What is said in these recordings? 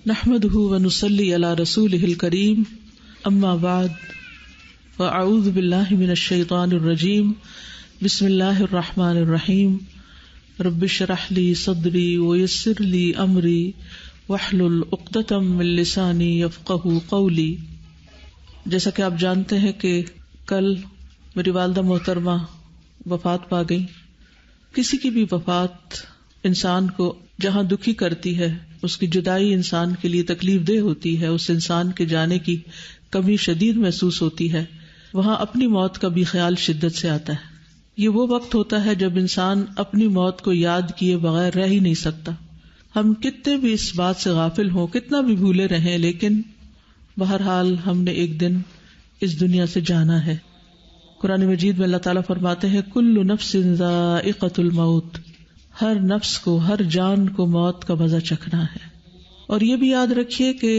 نحمده ونصلي على رسوله الكريم اما بعد فاعوذ بالله من الشيطان الرجيم بسم الله الرحمن الرحيم رب اشرح لي صدري ويسر لي امري واحلل عقدة من لساني يفقهوا قولي۔ جیسا کہ آپ جانتے ہیں کہ کل میری والدہ محترمہ وفات پا گئی۔ کسی کی بھی وفات انسان کو جہاں دکھی کرتی ہے، اس کی جدائی انسان کے لیے تکلیف دہ ہوتی ہے، اس انسان کے جانے کی کمی شدید محسوس ہوتی ہے، وہاں اپنی موت کا بھی خیال شدت سے آتا ہے۔ یہ وہ وقت ہوتا ہے جب انسان اپنی موت کو یاد کیے بغیر رہ ہی نہیں سکتا۔ ہم کتنے بھی اس بات سے غافل ہوں، کتنا بھی بھولے رہیں، لیکن بہرحال ہم نے ایک دن اس دنیا سے جانا ہے۔ قرآن مجید میں اللہ تعالیٰ فرماتے ہیں کل نفس ذائقۃ الموت، ہر نفس کو، ہر جان کو موت کا مزہ چکھنا ہے۔ اور یہ بھی یاد رکھیے کہ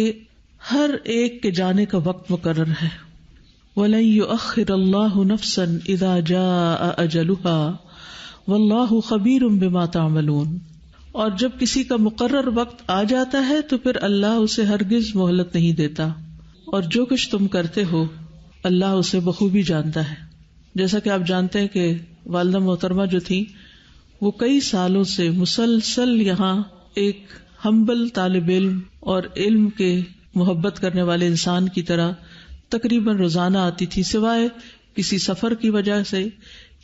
ہر ایک کے جانے کا وقت مقرر ہے۔ وَلَن يُؤَخِّرَ اللَّهُ نَفْسًا إِذَا جَاءَ أَجَلُهَا وَاللَّهُ خَبِيرٌ بِمَا تَعْمَلُونَ۔ اور جب کسی کا مقرر وقت آ جاتا ہے تو پھر اللہ اسے ہرگز مہلت نہیں دیتا، اور جو کچھ تم کرتے ہو اللہ اسے بخوبی جانتا ہے۔ جیسا کہ آپ جانتے ہیں کہ والدہ محترمہ جو تھی وہ کئی سالوں سے مسلسل یہاں ایک ہمبل طالب علم اور علم کے محبت کرنے والے انسان کی طرح تقریباً روزانہ آتی تھی، سوائے کسی سفر کی وجہ سے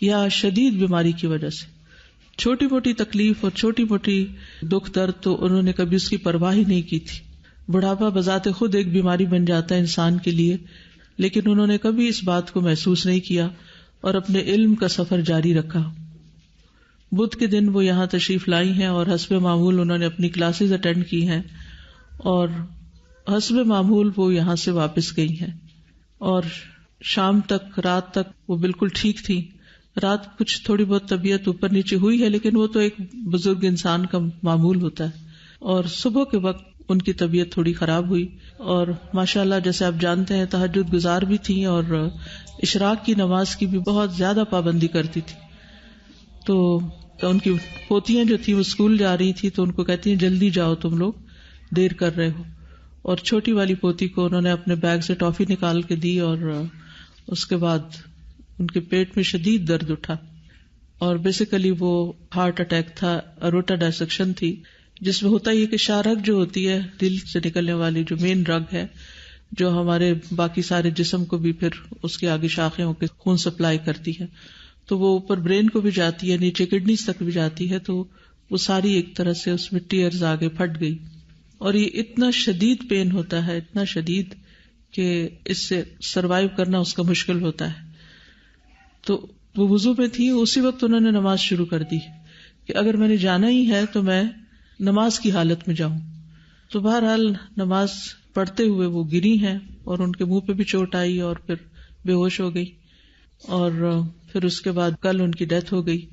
یا شدید بیماری کی وجہ سے۔ چھوٹی موٹی تکلیف اور چھوٹی موٹی دکھ درد تو انہوں نے کبھی اس کی پرواہ ہی نہیں کی تھی۔ بڑھاپا بذات خود ایک بیماری بن جاتا ہے انسان کے لیے، لیکن انہوں نے کبھی اس بات کو محسوس نہیں کیا اور اپنے علم کا سفر جاری رکھا۔ بدھ کے دن وہ یہاں تشریف لائی ہیں اور حسب معمول انہوں نے اپنی کلاسز اٹینڈ کی ہیں، اور حسب معمول وہ یہاں سے واپس گئی ہیں، اور شام تک، رات تک وہ بالکل ٹھیک تھی۔ رات کچھ تھوڑی بہت طبیعت اوپر نیچے ہوئی ہے، لیکن وہ تو ایک بزرگ انسان کا معمول ہوتا ہے۔ اور صبح کے وقت ان کی طبیعت تھوڑی خراب ہوئی، اور ماشاءاللہ جیسے آپ جانتے ہیں تہجد گزار بھی تھیں اور اشراق کی نماز کی بھی بہت زیادہ پابندی کرتی تھی۔ تو ان کی پوتیاں جو تھیں وہ اسکول جا رہی تھی تو ان کو کہتی ہیں جلدی جاؤ، تم لوگ دیر کر رہے ہو۔ اور چھوٹی والی پوتی کو انہوں نے اپنے بیگ سے ٹافی نکال کے دی، اور اس کے بعد ان کے پیٹ میں شدید درد اٹھا، اور بیسیکلی وہ ہارٹ اٹیک تھا، اروٹا ڈائسیکشن تھی، جس میں ہوتا یہ کہ شاہ رگ جو ہوتی ہے دل سے نکلنے والی جو مین رگ ہے، جو ہمارے باقی سارے جسم کو بھی پھر اس کے آگے شاخیں ہو کے خون سپلائی کرتی ہے، تو وہ اوپر برین کو بھی جاتی ہے، نیچے کڈنیز تک بھی جاتی ہے، تو وہ ساری ایک طرح سے اس میں ٹیئرز آگے پھٹ گئی، اور یہ اتنا شدید پین ہوتا ہے، اتنا شدید کہ اس سے سروائیو کرنا اس کا مشکل ہوتا ہے۔ تو وہ وضو میں تھی، اسی وقت انہوں نے نماز شروع کر دی کہ اگر میں نے جانا ہی ہے تو میں نماز کی حالت میں جاؤں۔ تو بہرحال نماز پڑھتے ہوئے وہ گری ہیں، اور ان کے منہ پہ بھی چوٹ آئی اور پھر بے ہوش ہو گئی، اور پھر اس کے بعد کل ان کی ڈیتھ ہو گئی۔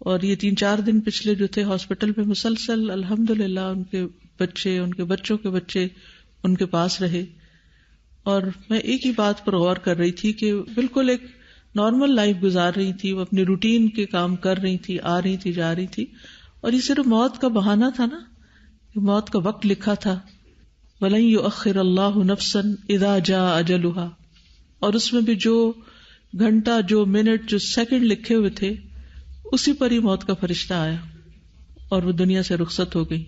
اور یہ 3-4 دن پچھلے جو تھے ہاسپٹل میں مسلسل الحمدللہ ان کے بچے، ان کے بچوں کے بچے ان کے پاس رہے، اور میں ایک ہی بات پر غور کر رہی تھی کہ بالکل ایک نارمل لائف گزار رہی تھی، وہ اپنے روٹین کے کام کر رہی تھی، آ رہی تھی، جا رہی تھی، اور یہ صرف موت کا بہانہ تھا نا، موت کا وقت لکھا تھا وَلَن يُؤَخِّرَ اللَّهُ نَفْسًا إِذَا جَاءَ أَجَلُهَا، اور اس میں بھی جو گھنٹہ، جو منٹ، جو سیکنڈ لکھے ہوئے تھے اسی پر ہی موت کا فرشتہ آیا اور وہ دنیا سے رخصت ہو گئی۔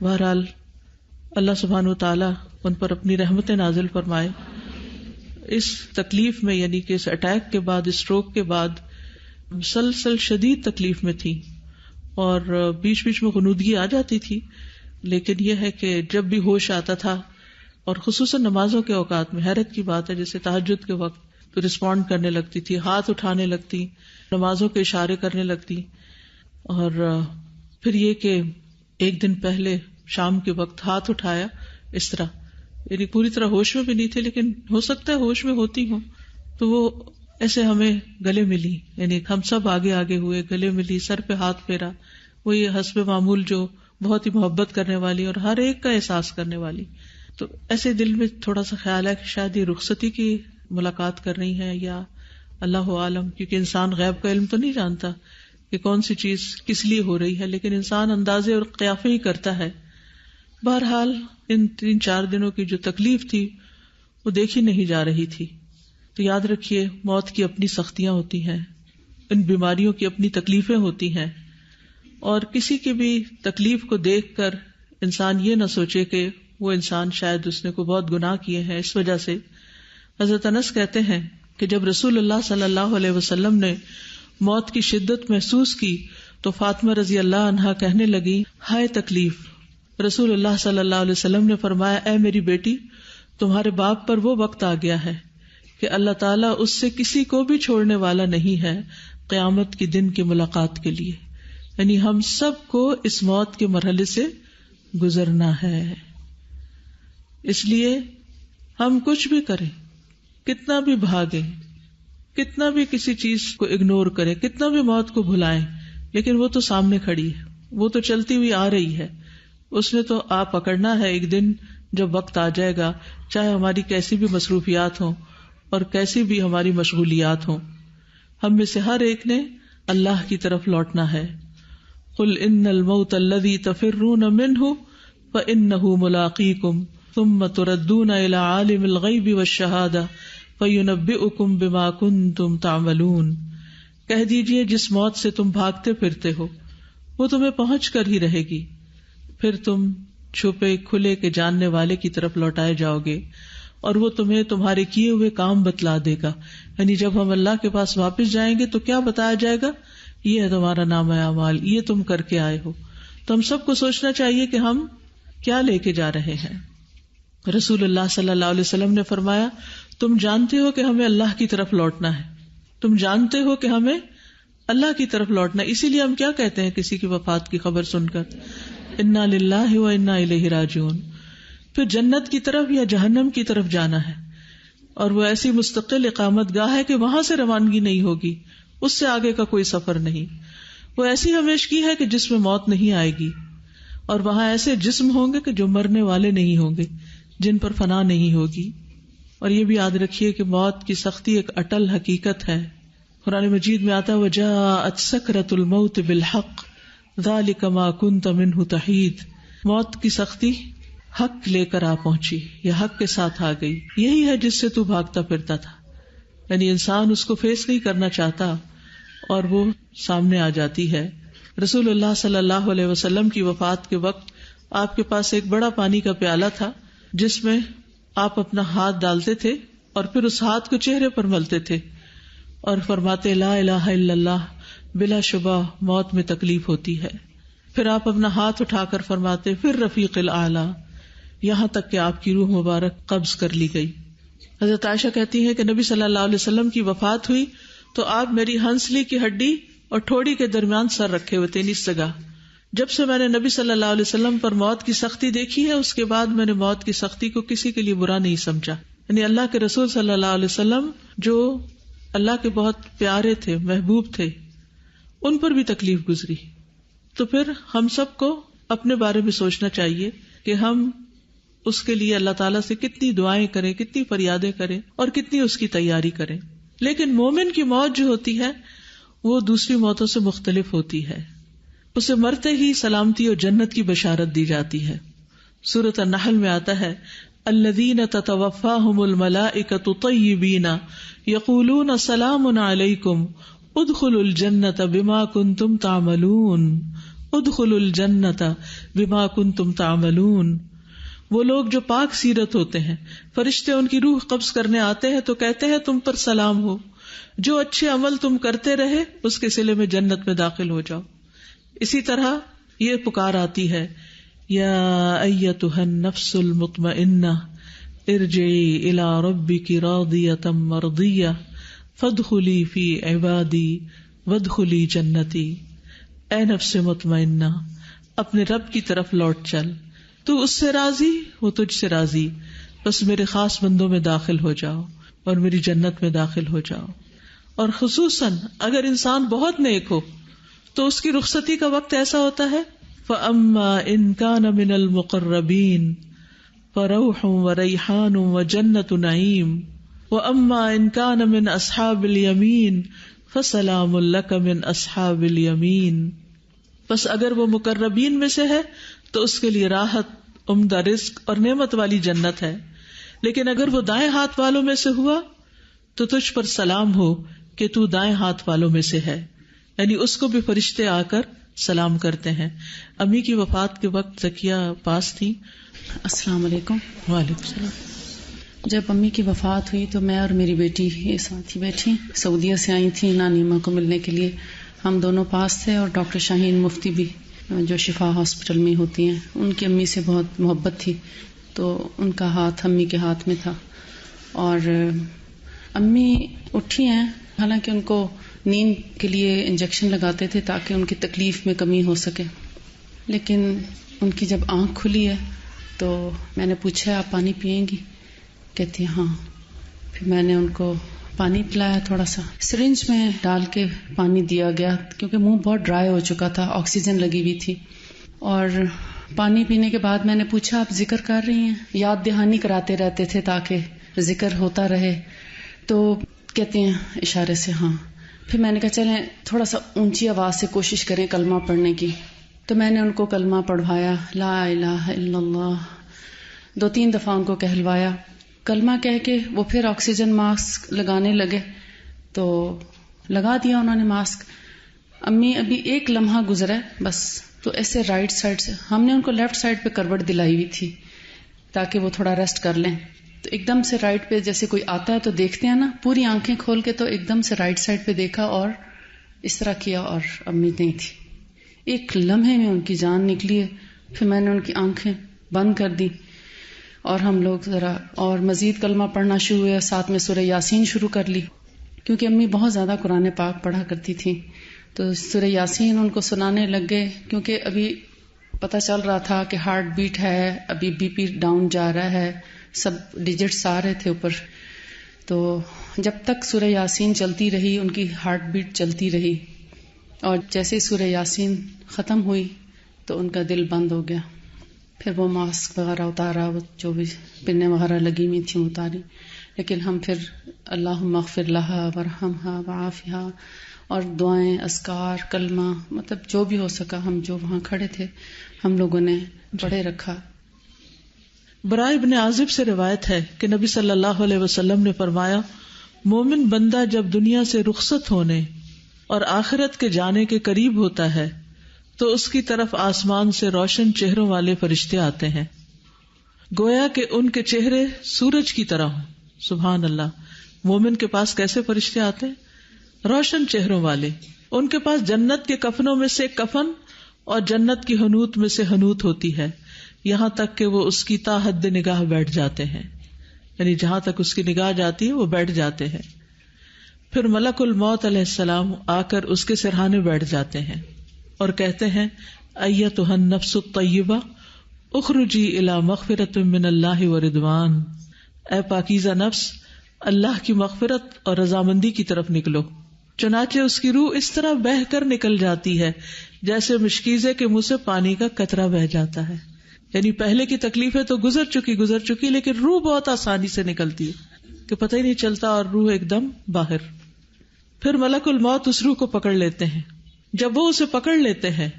بہرحال اللہ سبحانہ وتعالی ان پر اپنی رحمتیں نازل فرمائے۔ اس تکلیف میں، یعنی کہ اس اٹیک کے بعد، اسٹروک کے بعد مسلسل شدید تکلیف میں تھی، اور بیچ بیچ میں غنودگی آ جاتی تھی، لیکن یہ ہے کہ جب بھی ہوش آتا تھا، اور خصوصاً نمازوں کے اوقات میں، حیرت کی بات ہے جیسے تہجد کے وقت تو رسپونڈ کرنے لگتی تھی، ہاتھ اٹھانے لگتی، نمازوں کے اشارے کرنے لگتی، اور پھر یہ کہ ایک دن پہلے شام کے وقت ہاتھ اٹھایا اس طرح، یعنی پوری طرح ہوش میں بھی نہیں تھے، لیکن ہو سکتا ہے ہوش میں ہوتی ہوں، تو وہ ایسے ہمیں گلے ملی، یعنی ہم سب آگے آگے ہوئے، گلے ملی، سر پہ ہاتھ پھیرا، وہ یہ حسب معمول جو بہت ہی محبت کرنے والی اور ہر ایک کا احساس کرنے والی۔ تو ایسے دل میں تھوڑا سا خیال ہے کہ شاید یہ رخصتی کی ملاقات کر رہی ہیں، یا اللہ عالم، کیونکہ انسان غیب کا علم تو نہیں جانتا کہ کون سی چیز کس لیے ہو رہی ہے، لیکن انسان اندازے اور قیافے ہی کرتا ہے۔ بہرحال ان 3-4 دنوں کی جو تکلیف تھی وہ دیکھی نہیں جا رہی تھی. تو یاد رکھیے موت کی اپنی سختیاں ہوتی ہیں، ان بیماریوں کی اپنی تکلیفیں ہوتی ہیں، اور کسی کی بھی تکلیف کو دیکھ کر انسان یہ نہ سوچے کہ وہ انسان شاید اس نے کوئی بہت گناہ کیے ہیں اس وجہ سے. حضرت انس کہتے ہیں کہ جب رسول اللہ صلی اللہ علیہ وسلم نے موت کی شدت محسوس کی تو فاطمہ رضی اللہ عنہا کہنے لگی، ہائے تکلیف. رسول اللہ صلی اللہ علیہ وسلم نے فرمایا، اے میری بیٹی، تمہارے باپ پر وہ وقت آ گیا ہے کہ اللہ تعالیٰ اس سے کسی کو بھی چھوڑنے والا نہیں ہے قیامت کے دن کی ملاقات کے لیے. یعنی ہم سب کو اس موت کے مرحلے سے گزرنا ہے. اس لیے ہم کچھ بھی کریں، کتنا بھی بھاگیں، کتنا بھی کسی چیز کو اگنور کریں، کتنا بھی موت کو بھلائیں، لیکن وہ تو سامنے کھڑی ہے، وہ تو چلتی ہوئی آ رہی ہے. اس نے تو آپ پکڑنا ہے. ایک دن جب وقت آ جائے گا، چاہے ہماری کیسی بھی مصروفیات ہوں اور کیسی بھی ہماری مشغولیات ہوں، ہم میں سے ہر ایک نے اللہ کی طرف لوٹنا ہے. قل ان الموت الذی تفرون منہ فانہ ملاقیکم ثم تردون الی عالم الغیب والشہادہ فینبئکم بما کنتم تعملون. کہہ دیجئے جس موت سے تم بھاگتے پھرتے ہو وہ تمہیں پہنچ کر ہی رہے گی، پھر تم چھپے کھلے کے جاننے والے کی طرف لوٹائے جاؤ گے اور وہ تمہیں تمہارے کیے ہوئے کام بتلا دے گا. یعنی جب ہم اللہ کے پاس واپس جائیں گے تو کیا بتایا جائے گا؟ یہ ہے تمہارا نامہ اعمال، یہ تم کر کے آئے ہو. تو ہم سب کو سوچنا چاہیے کہ ہم کیا لے کے جا رہے ہیں. رسول اللہ صلی اللہ علیہ وسلم نے فرمایا، تم جانتے ہو کہ ہمیں اللہ کی طرف لوٹنا ہے، تم جانتے ہو کہ ہمیں اللہ کی طرف لوٹنا ہے. اسی لیے ہم کیا کہتے ہیں کسی کی وفات کی خبر سن کر؟ انا للہ و انا الیہ راجعون. پھر جنت کی طرف یا جہنم کی طرف جانا ہے، اور وہ ایسی مستقل اقامت گاہ ہے کہ وہاں سے روانگی نہیں ہوگی، اس سے آگے کا کوئی سفر نہیں. وہ ایسی ہمیشگی ہے کہ جس میں موت نہیں آئے گی، اور وہاں ایسے جسم ہوں گے کہ جو مرنے والے نہیں ہوں گے، جن پر فنا نہیں ہوگی. اور یہ بھی یاد رکھیے کہ موت کی سختی ایک اٹل حقیقت ہے. قرآن مجید میں آتا ہے وجاءت سکرۃ الموت بالحق ذلک ما کنت منہ تحید. موت کی سختی حق لے کر آ پہنچی، یا حق کے ساتھ آ گئی. یہی ہے جس سے تو بھاگتا پھرتا تھا. یعنی انسان اس کو فیس نہیں کرنا چاہتا اور وہ سامنے آ جاتی ہے. رسول اللہ صلی اللہ علیہ وسلم کی وفات کے وقت آپ کے پاس ایک بڑا پانی کا پیالہ تھا جس میں آپ اپنا ہاتھ ڈالتے تھے اور پھر اس ہاتھ کو چہرے پر ملتے تھے اور فرماتے لا الہ الا اللہ، بلا شبہ موت میں تکلیف ہوتی ہے. پھر آپ اپنا ہاتھ اٹھا کر فرماتے پھر رفیق الاعلی، یہاں تک کہ آپ کی روح مبارک قبض کر لی گئی. حضرت عائشہ کہتی ہے کہ نبی صلی اللہ علیہ وسلم کی وفات ہوئی تو آپ میری ہنسلی کی ہڈی اور ٹھوڑی کے درمیان سر رکھے ہوئے تھے نس جگہ. جب سے میں نے نبی صلی اللہ علیہ وسلم پر موت کی سختی دیکھی ہے، اس کے بعد میں نے موت کی سختی کو کسی کے لیے برا نہیں سمجھا. یعنی اللہ کے رسول صلی اللہ علیہ وسلم جو اللہ کے بہت پیارے تھے، محبوب تھے، ان پر بھی تکلیف گزری. تو پھر ہم سب کو اپنے بارے میں سوچنا چاہیے کہ ہم اس کے لیے اللہ تعالیٰ سے کتنی دعائیں کریں، کتنی فریادیں کریں اور کتنی اس کی تیاری کریں. لیکن مومن کی موت جو ہوتی ہے وہ دوسری موتوں سے مختلف ہوتی ہے. اسے مرتے ہی سلامتی اور جنت کی بشارت دی جاتی ہے. سورۃ النحل میں آتا ہے الذین تتوفاہم الملائکۃ طیبین یقولون سلام علیکم ادخلوا الجنۃ بما کنتم تعملون. ادخلوا الجنۃ بما کنتم تعملون. وہ لوگ جو پاک سیرت ہوتے ہیں، فرشتے ان کی روح قبض کرنے آتے ہیں تو کہتے ہیں تم پر سلام ہو، جو اچھے عمل تم کرتے رہے اس کے صلے میں جنت میں داخل ہو جاؤ. اسی طرح یہ پکار آتی ہے یا ایتھا النفس المطمئنہ ارجعی الی ربک راضیۃ مرضیہ فادخلی فی عبادی وادخلی جنتی. اے نفس مطمئنہ، اپنے رب کی طرف لوٹ چل، تو اس سے راضی، وہ تجھ سے راضی، بس میرے خاص بندوں میں داخل ہو جاؤ اور میری جنت میں داخل ہو جاؤ. اور خصوصاً اگر انسان بہت نیک ہو تو اس کی رخصتی کا وقت ایسا ہوتا ہے فَأَمَّا إِن كَانَ مِنَ الْمُقَرَّبِينَ فَرَوْحٌ وَرَيْحَانٌ وَجَنَّةُ نَعِيمٍ وَأَمَّا إِن كَانَ مِنْ أَصْحَابِ الْيَمِينِ فَسَلَامٌ لَكَ مِنْ أَصْحَابِ الْيَمِينِ. بس اگر وہ مقربین میں سے ہے تو اس کے لیے راحت عمدہ رزق اور نعمت والی جنت ہے، لیکن اگر وہ دائیں ہاتھ والوں میں سے ہوا تو تجھ پر سلام ہو کہ تو دائیں ہاتھ والوں میں سے ہے، یعنی اس کو بھی فرشتے آ کر سلام کرتے ہیں۔ امی کی وفات کے وقت زکیہ پاس تھی۔ السلام علیکم۔ وعلیکم السلام۔ جب امی کی وفات ہوئی تو میں اور میری بیٹی یہ ساتھ ہی بیٹھی، سعودیہ سے آئی تھیں نانی ماں کو ملنے کے لیے، ہم دونوں پاس تھے، اور ڈاکٹر شاہین مفتی بھی جو شفا ہاسپٹل میں ہوتی ہیں، ان کی امی سے بہت محبت تھی، تو ان کا ہاتھ امی کے ہاتھ میں تھا، اور امی اٹھی ہیں، حالانکہ ان کو نیند کے لیے انجیکشن لگاتے تھے تاکہ ان کی تکلیف میں کمی ہو سکے، لیکن ان کی جب آنکھ کھلی ہے تو میں نے پوچھا آپ پانی پئیں گی؟ کہتی ہاں۔ پھر میں نے ان کو پانی پلایا، تھوڑا سا سرنج میں ڈال کے پانی دیا گیا کیونکہ منہ بہت ڈرائی ہو چکا تھا، آکسیجن لگی ہوئی تھی، اور پانی پینے کے بعد میں نے پوچھا آپ ذکر کر رہی ہیں؟ یاد دہانی کراتے رہتے تھے تاکہ ذکر ہوتا رہے، تو کہتے ہیں اشارے سے ہاں۔ پھر میں نے کہا چلیں تھوڑا سا اونچی آواز سے کوشش کریں کلمہ پڑھنے کی، تو میں نے ان کو کلمہ پڑھوایا، لا الہ الا اللہ، 2-3 دفعہ ان کو کہلوایا، کلمہ کہہ کے وہ پھر آکسیجن ماسک لگانے لگے، تو لگا دیا انہوں نے ماسک۔ امی ابھی ایک لمحہ گزرا ہے بس، تو ایسے رائٹ سائڈ سے، ہم نے ان کو لیفٹ سائڈ پہ کروٹ دلائی ہوئی تھی تاکہ وہ تھوڑا ریسٹ کر لیں، تو ایک دم سے رائٹ پہ جیسے کوئی آتا ہے تو دیکھتے ہیں نا، پوری آنکھیں کھول کے، تو ایک دم سے رائٹ سائڈ پہ دیکھا اور اس طرح کیا، اور امی نہیں تھی۔ ایک لمحے میں ان کی جان نکلی ہے۔ پھر میں نے ان کی آنکھیں بند کر دی اور ہم لوگ ذرا اور مزید کلمہ پڑھنا شروع ہوئے، ساتھ میں سورہ یاسین شروع کر لی، کیونکہ امی بہت زیادہ قرآن پاک پڑھا کرتی تھی، تو سورہ یاسین ان کو سنانے لگ گئے، کیونکہ ابھی پتہ چل رہا تھا کہ ہارٹ بیٹ ہے، ابھی بی پی ڈاؤن جا رہا ہے، سب ڈیجٹس آ رہے تھے اوپر، تو جب تک سورہ یاسین چلتی رہی ان کی ہارٹ بیٹ چلتی رہی، اور جیسے سورہ یاسین ختم ہوئی تو ان کا دل بند ہو گیا۔ پھر وہ ماسک وغیرہ اتارا، وہ جو بھی پنیں وغیرہ لگی ہوئی تھیں اتاری، لیکن ہم پھر اللہم اغفر لہا ورحمہا وعافہا اور دعائیں، اذکار، کلمہ، مطلب جو بھی ہو سکا ہم جو وہاں کھڑے تھے ہم لوگوں نے پڑھے رکھا۔ برائے ابن عازب سے روایت ہے کہ نبی صلی اللہ علیہ وسلم نے فرمایا، مومن بندہ جب دنیا سے رخصت ہونے اور آخرت کے جانے کے قریب ہوتا ہے تو اس کی طرف آسمان سے روشن چہروں والے فرشتے آتے ہیں، گویا کہ ان کے چہرے سورج کی طرح ہوں۔ سبحان اللہ، مومن کے پاس کیسے فرشتے آتے ہیں؟ روشن چہروں والے۔ ان کے پاس جنت کے کفنوں میں سے کفن اور جنت کی حنوط میں سے حنوط ہوتی ہے، یہاں تک کہ وہ اس کی تا حد نگاہ بیٹھ جاتے ہیں، یعنی جہاں تک اس کی نگاہ جاتی ہے وہ بیٹھ جاتے ہیں۔ پھر ملک الموت علیہ السلام آ کر اس کے سرہانے بیٹھ جاتے ہیں اور کہتے ہیں، ایتھا النفس الطیبہ اخرجی الی مغفرۃ من اللہ ورضوان، اے پاکیزہ نفس، اللہ کی مغفرت اور رضامندی کی طرف نکلو۔ چنانچہ اس کی روح اس طرح بہہ کر نکل جاتی ہے جیسے مشکیزے کے منہ سے پانی کا قطرہ بہہ جاتا ہے، یعنی پہلے کی تکلیفیں تو گزر چکی، لیکن روح بہت آسانی سے نکلتی ہے کہ پتہ ہی نہیں چلتا، اور روح ایک دم باہر۔ پھر ملک الموت اس روح کو پکڑ لیتے ہیں۔ جب وہ اسے پکڑ لیتے ہیں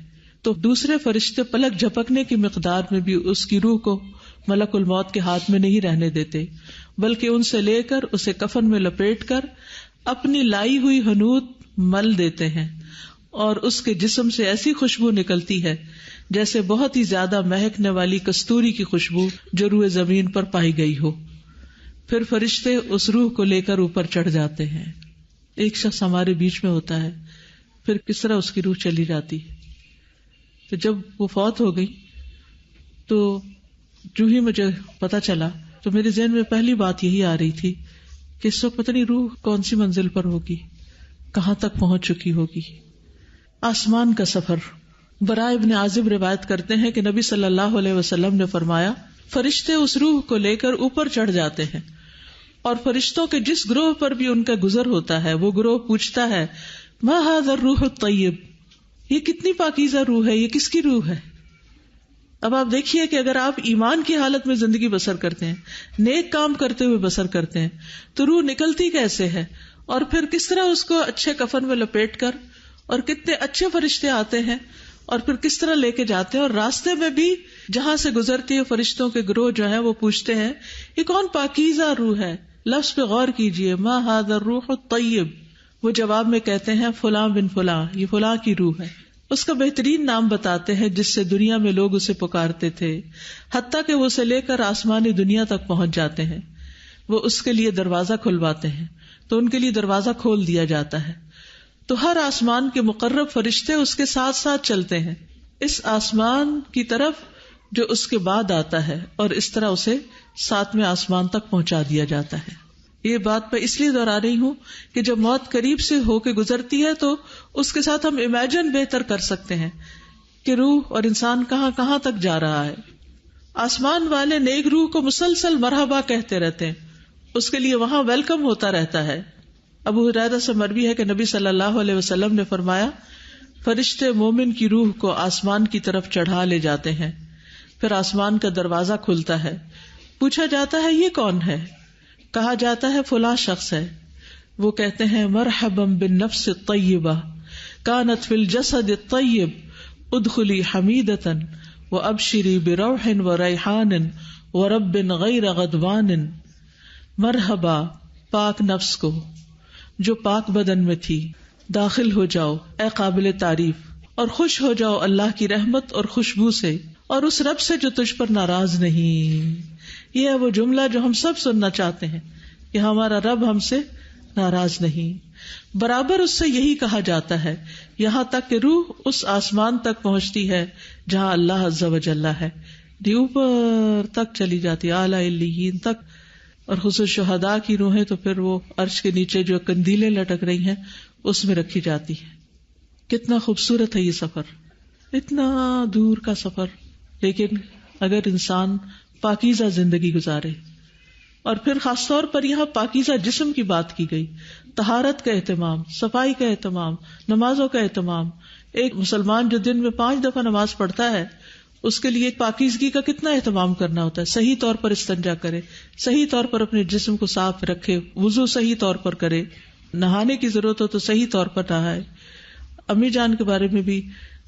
تو دوسرے فرشتے پلک جھپکنے کی مقدار میں بھی اس کی روح کو ملک الموت کے ہاتھ میں نہیں رہنے دیتے، بلکہ ان سے لے کر اسے کفن میں لپیٹ کر اپنی لائی ہوئی حنوط مل دیتے ہیں، اور اس کے جسم سے ایسی خوشبو نکلتی ہے جیسے بہت ہی زیادہ مہکنے والی کستوری کی خوشبو جو روئے زمین پر پائی گئی ہو۔ پھر فرشتے اس روح کو لے کر اوپر چڑھ جاتے ہیں۔ ایک شخص ہمارے بیچ میں ہوتا ہے، پھر کس طرح اس کی روح چلی جاتی۔ تو جب وہ فوت ہو گئی تو جو ہی مجھے پتا چلا تو میرے ذہن میں پہلی بات یہی آ رہی تھی کہ اس وقت پتہ نہیں روح کون سی منزل پر ہوگی، کہاں تک پہنچ چکی ہوگی۔ آسمان کا سفر۔ برائے ابن عازب روایت کرتے ہیں کہ نبی صلی اللہ علیہ وسلم نے فرمایا، فرشتے اس روح کو لے کر اوپر چڑھ جاتے ہیں، اور فرشتوں کے جس گروہ پر بھی ان کا گزر ہوتا ہے وہ گروہ پوچھتا ہے، ما ھذا الروح الطیب، یہ کتنی پاکیزہ روح ہے، یہ کس کی روح ہے؟ اب آپ دیکھیے کہ اگر آپ ایمان کی حالت میں زندگی بسر کرتے ہیں، نیک کام کرتے ہوئے بسر کرتے ہیں، تو روح نکلتی کیسے ہے، اور پھر کس طرح اس کو اچھے کفن میں لپیٹ کر، اور کتنے اچھے فرشتے آتے ہیں اور پھر کس طرح لے کے جاتے ہیں. اور راستے میں بھی جہاں سے گزرتی ہے فرشتوں کے گروہ جو ہیں وہ پوچھتے ہیں یہ کون پاکیزہ روح ہے. لفظ پہ غور کیجئے, ما ھذا الروح الطیب. وہ جواب میں کہتے ہیں فلاں بن فلاں, یہ فلاں کی روح ہے. اس کا بہترین نام بتاتے ہیں جس سے دنیا میں لوگ اسے پکارتے تھے, حتیٰ کہ وہ اسے لے کر آسمانی دنیا تک پہنچ جاتے ہیں. وہ اس کے لیے دروازہ کھلواتے ہیں تو ان کے لیے دروازہ کھول دیا جاتا ہے. تو ہر آسمان کے مقرب فرشتے اس کے ساتھ ساتھ چلتے ہیں اس آسمان کی طرف جو اس کے بعد آتا ہے, اور اس طرح اسے 7ویں آسمان تک پہنچا دیا جاتا ہے. یہ بات میں اس لیے دہرا رہی ہوں کہ جب موت قریب سے ہو کے گزرتی ہے تو اس کے ساتھ ہم امیجن بہتر کر سکتے ہیں کہ روح اور انسان کہاں کہاں تک جا رہا ہے. آسمان والے نیک روح کو مسلسل مرحبا کہتے رہتے ہیں, اس کے لیے وہاں ویلکم ہوتا رہتا ہے. ابو ہریرہ سے مروی ہے کہ نبی صلی اللہ علیہ وسلم نے فرمایا فرشتے مومن کی روح کو آسمان کی طرف چڑھا لے جاتے ہیں, پھر آسمان کا دروازہ کھلتا ہے. پوچھا جاتا ہے یہ کون ہے؟ کہا جاتا ہے فلاں شخص ہے. وہ کہتے ہیں مرحبا بالنفس الطیبہ کانت فی الجسد الطیب ادخلی حمیدتا وابشری بروح وریحان ورب غیر غضبان. مرحبا پاک نفس کو جو پاک بدن میں تھی, داخل ہو جاؤ اے قابل تعریف, اور خوش ہو جاؤ اللہ کی رحمت اور خوشبو سے, اور اس رب سے جو تجھ پر ناراض نہیں. یہ ہے وہ جملہ جو ہم سب سننا چاہتے ہیں کہ ہمارا رب ہم سے ناراض نہیں. برابر اس سے یہی کہا جاتا ہے یہاں تک کہ روح اس آسمان تک پہنچتی ہے جہاں اللہ عز و جل ہے. اوپر تک چلی جاتی اعلی علیین تک. اور خصوص شہداء کی روحیں تو پھر وہ عرش کے نیچے جو قندیلیں لٹک رہی ہیں اس میں رکھی جاتی ہے. کتنا خوبصورت ہے یہ سفر, اتنا دور کا سفر. لیکن اگر انسان پاکیزہ زندگی گزارے, اور پھر خاص طور پر یہاں پاکیزہ جسم کی بات کی گئی, طہارت کا اہتمام, صفائی کا اہتمام, نمازوں کا اہتمام. ایک مسلمان جو دن میں 5 دفعہ نماز پڑھتا ہے اس کے لیے پاکیزگی کا کتنا اہتمام کرنا ہوتا ہے. صحیح طور پر استنجا کرے, صحیح طور پر اپنے جسم کو صاف رکھے, وضو صحیح طور پر کرے, نہانے کی ضرورت ہو تو صحیح طور پر نہائے. امی جان کے بارے میں بھی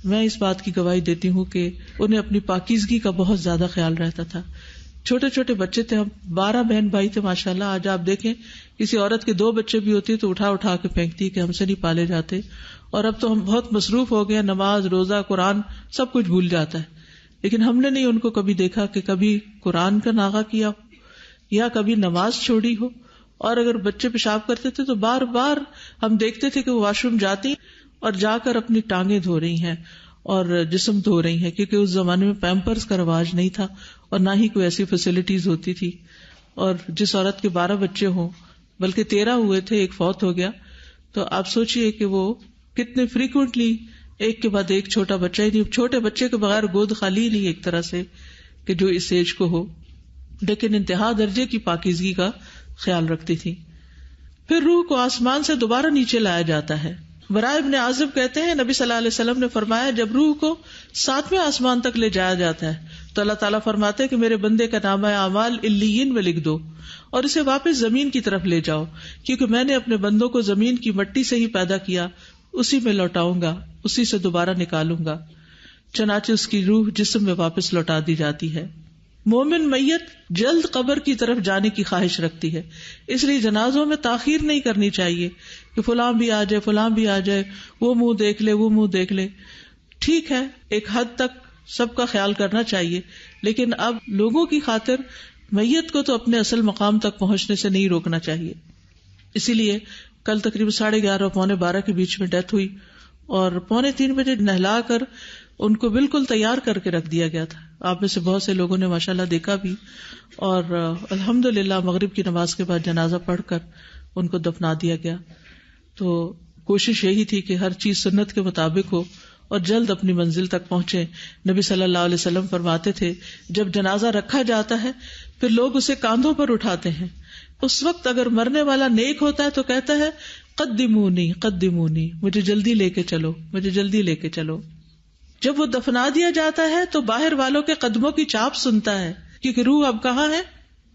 میں اس بات کی گواہی دیتی ہوں کہ انہیں اپنی پاکیزگی کا بہت زیادہ خیال رہتا تھا. چھوٹے چھوٹے بچے تھے, ہم 12 بہن بھائی تھے ماشاءاللہ. آج آپ دیکھیں کسی عورت کے 2 بچے بھی ہوتے تو اٹھا اٹھا کے پھینکتی کہ ہم سے نہیں پالے جاتے. اور اب تو ہم بہت مصروف ہو گئے, نماز روزہ قرآن سب کچھ بھول جاتا ہے. لیکن ہم نے نہیں ان کو کبھی دیکھا کہ کبھی قرآن کا ناغہ کیا ہو یا کبھی نماز چھوڑی ہو. اور اگر بچے پیشاب کرتے تھے تو بار بار ہم دیکھتے تھے کہ وہ واش روم جاتی اور جا کر اپنی ٹانگیں دھو رہی ہیں اور جسم دھو رہی ہیں, کیونکہ اس زمانے میں پیمپرز کا رواج نہیں تھا اور نہ ہی کوئی ایسی فیسلٹیز ہوتی تھی. اور جس عورت کے 12 بچے ہوں, بلکہ 13 ہوئے تھے, ایک فوت ہو گیا, تو آپ سوچئے کہ وہ کتنے فریکوینٹلی ایک کے بعد ایک چھوٹا بچہ ہی نہیں, چھوٹے بچے کے بغیر گود خالی نہیں ایک طرح سے کہ جو اس ایج کو ہو, لیکن انتہا درجے کی پاکیزگی کا خیال رکھتی تھی. پھر روح کو آسمان سے دوبارہ نیچے لایا جاتا ہے. برائے ابن عازب کہتے ہیں نبی صلی اللہ علیہ وسلم نے فرمایا جب روح کو 7ویں آسمان تک لے جایا جاتا ہے تو اللہ تعالیٰ فرماتے ہیں کہ میرے بندے کا نامہ اعمال علیین میں لکھ دو اور اسے واپس زمین کی طرف لے جاؤ, کیونکہ میں نے اپنے بندوں کو زمین کی مٹی سے ہی پیدا کیا, اسی میں لوٹاؤں گا, اسی سے دوبارہ نکالوں گا. چنانچہ اس کی روح جسم میں واپس لوٹا دی جاتی ہے. مومن میت جلد قبر کی طرف جانے کی خواہش رکھتی ہے, اس لیے جنازوں میں تاخیر نہیں کرنی چاہیے کہ فلاں بھی آ جائے, فلاں بھی آ جائے, وہ منہ دیکھ لے, وہ منہ دیکھ لے. ٹھیک ہے, ایک حد تک سب کا خیال کرنا چاہیے, لیکن اب لوگوں کی خاطر میت کو تو اپنے اصل مقام تک پہنچنے سے نہیں روکنا چاہیے. اسی لیے کل تقریباً 11:30 اور 11:45 کے بیچ میں ڈیتھ ہوئی اور 2:45 بجے نہلا کر ان کو بالکل تیار کر کے رکھ دیا گیا تھا. آپ میں سے بہت سے لوگوں نے ماشاءاللہ دیکھا بھی, اور الحمدللہ مغرب کی نماز کے بعد جنازہ پڑھ کر ان کو دفنا دیا گیا. تو کوشش یہی تھی کہ ہر چیز سنت کے مطابق ہو اور جلد اپنی منزل تک پہنچے. نبی صلی اللہ علیہ وسلم فرماتے تھے جب جنازہ رکھا جاتا ہے پھر لوگ اسے کاندھوں پر اٹھاتے ہیں, اس وقت اگر مرنے والا نیک ہوتا ہے تو کہتا ہے قدمونی قدمونی, مجھے جلدی لے کے چلو, مجھے جلدی لے کے چلو. جب وہ دفنا دیا جاتا ہے تو باہر والوں کے قدموں کی چاپ سنتا ہے, کیونکہ روح اب کہاں ہے,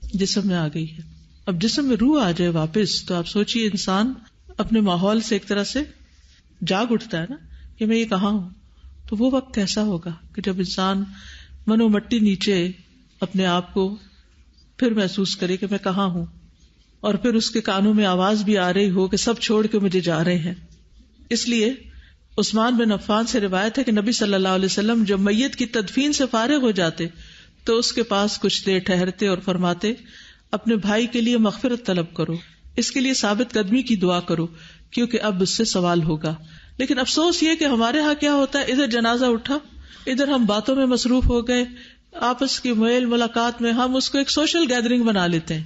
جسم میں آ گئی ہے. اب جسم میں روح آ جائے واپس تو آپ سوچئے انسان اپنے ماحول سے ایک طرح سے جاگ اٹھتا ہے نا کہ میں یہ کہاں ہوں. تو وہ وقت کیسا ہوگا کہ جب انسان منو مٹی نیچے اپنے آپ کو پھر محسوس کرے کہ میں کہاں ہوں، اور پھر اس کے کانوں میں آواز بھی آ رہی ہو کہ سب چھوڑ کے مجھے جا رہے ہیں. اس لیے عثمان بن عفان سے روایت ہے کہ نبی صلی اللہ علیہ وسلم جب میت کی تدفین سے فارغ ہو جاتے تو اس کے پاس کچھ دیر ٹھہرتے اور فرماتے اپنے بھائی کے لیے مغفرت طلب کرو، اس کے لیے ثابت قدمی کی دعا کرو کیونکہ اب اس سے سوال ہوگا. لیکن افسوس یہ کہ ہمارے ہاں کیا ہوتا ہے، ادھر جنازہ اٹھا، ادھر ہم باتوں میں مصروف ہو گئے، آپس کی میل ملاقات میں ہم اس کو ایک سوشل گیدرنگ بنا لیتے ہیں،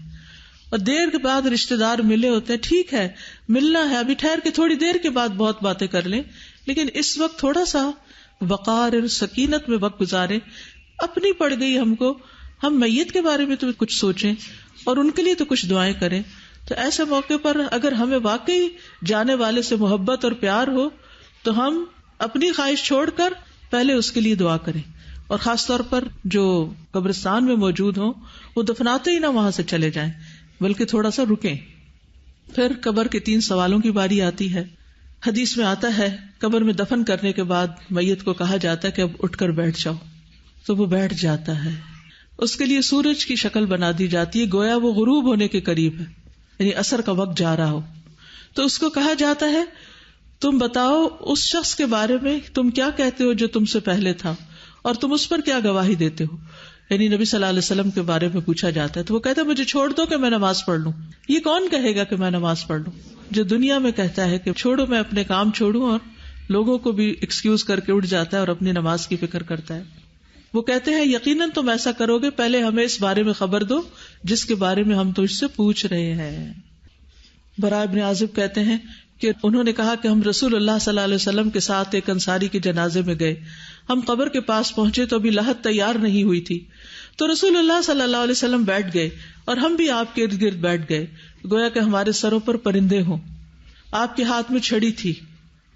اور دیر کے بعد رشتے دار ملے ہوتے ہیں. ٹھیک ہے ملنا ہے، ابھی ٹھہر کے تھوڑی دیر کے بعد بہت باتیں کر لیں، لیکن اس وقت تھوڑا سا وقار اور سکینت میں وقت گزارے. اپنی پڑ گئی ہم کو، ہم میت کے بارے میں تو کچھ سوچیں اور ان کے لیے تو کچھ دعائیں کریں. تو ایسے موقع پر اگر ہمیں واقعی جانے والے سے محبت اور پیار ہو تو ہم اپنی خواہش چھوڑ کر پہلے اس کے لیے دعا کریں، اور خاص طور پر جو قبرستان میں موجود ہوں وہ دفناتے ہی نہ وہاں سے چلے جائیں بلکہ تھوڑا سا رکیں. پھر قبر کے 3 سوالوں کی باری آتی ہے. حدیث میں آتا ہے قبر میں دفن کرنے کے بعد میت کو کہا جاتا ہے کہ اب اٹھ کر بیٹھ جاؤ، تو وہ بیٹھ جاتا ہے. اس کے لیے سورج کی شکل بنا دی جاتی ہے گویا وہ غروب ہونے کے قریب ہے، یعنی عصر کا وقت جا رہا ہو. تو اس کو کہا جاتا ہے تم بتاؤ اس شخص کے بارے میں تم کیا کہتے ہو جو تم سے پہلے تھا، اور تم اس پر کیا گواہی دیتے ہو. یعنی نبی صلی اللہ علیہ وسلم کے بارے میں پوچھا جاتا ہے تو وہ کہتا ہے مجھے چھوڑ دو کہ میں نماز پڑھ لوں. یہ کون کہے گا کہ میں نماز پڑھ لوں؟ جو دنیا میں کہتا ہے کہ چھوڑو میں اپنے کام چھوڑوں، اور لوگوں کو بھی ایکسکیوز کر کے اٹھ جاتا ہے اور اپنی نماز کی فکر کرتا ہے. وہ کہتے ہیں یقیناً تم ایسا کرو گے، پہلے ہمیں اس بارے میں خبر دو جس کے بارے میں ہم تجھ سے پوچھ رہے ہیں. براء بن عازب کہتے ہیں کہ انہوں نے کہا کہ ہم رسول اللہ صلی اللہ علیہ وسلم کے ساتھ ایک انصاری کے جنازے میں گئے. ہم قبر کے پاس پہنچے تو ابھی لحد تیار نہیں ہوئی تھی، تو رسول اللہ صلی اللہ علیہ وسلم بیٹھ گئے اور ہم بھی آپ کے ارد گرد بیٹھ گئے گویا کہ ہمارے سروں پر پرندے ہوں. آپ کے ہاتھ میں چھڑی تھی،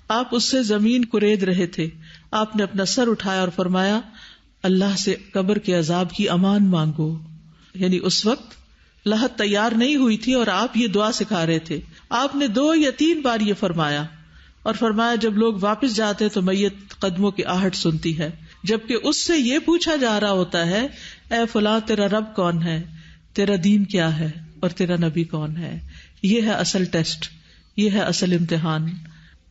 آپ اس سے زمین کرید رہے تھے. آپ نے اپنا سر اٹھایا اور فرمایا اللہ سے قبر کے عذاب کی امان مانگو. یعنی اس وقت لحد تیار نہیں ہوئی تھی اور آپ یہ دعا سکھا رہے تھے. آپ نے 2 یا 3 بار یہ فرمایا اور فرمایا جب لوگ واپس جاتے تو میت قدموں کی آہٹ سنتی ہے، جبکہ اس سے یہ پوچھا جا رہا ہوتا ہے اے فلاں تیرا رب کون ہے، تیرا دین کیا ہے اور تیرا نبی کون ہے. یہ ہے اصل ٹیسٹ، یہ ہے اصل امتحان.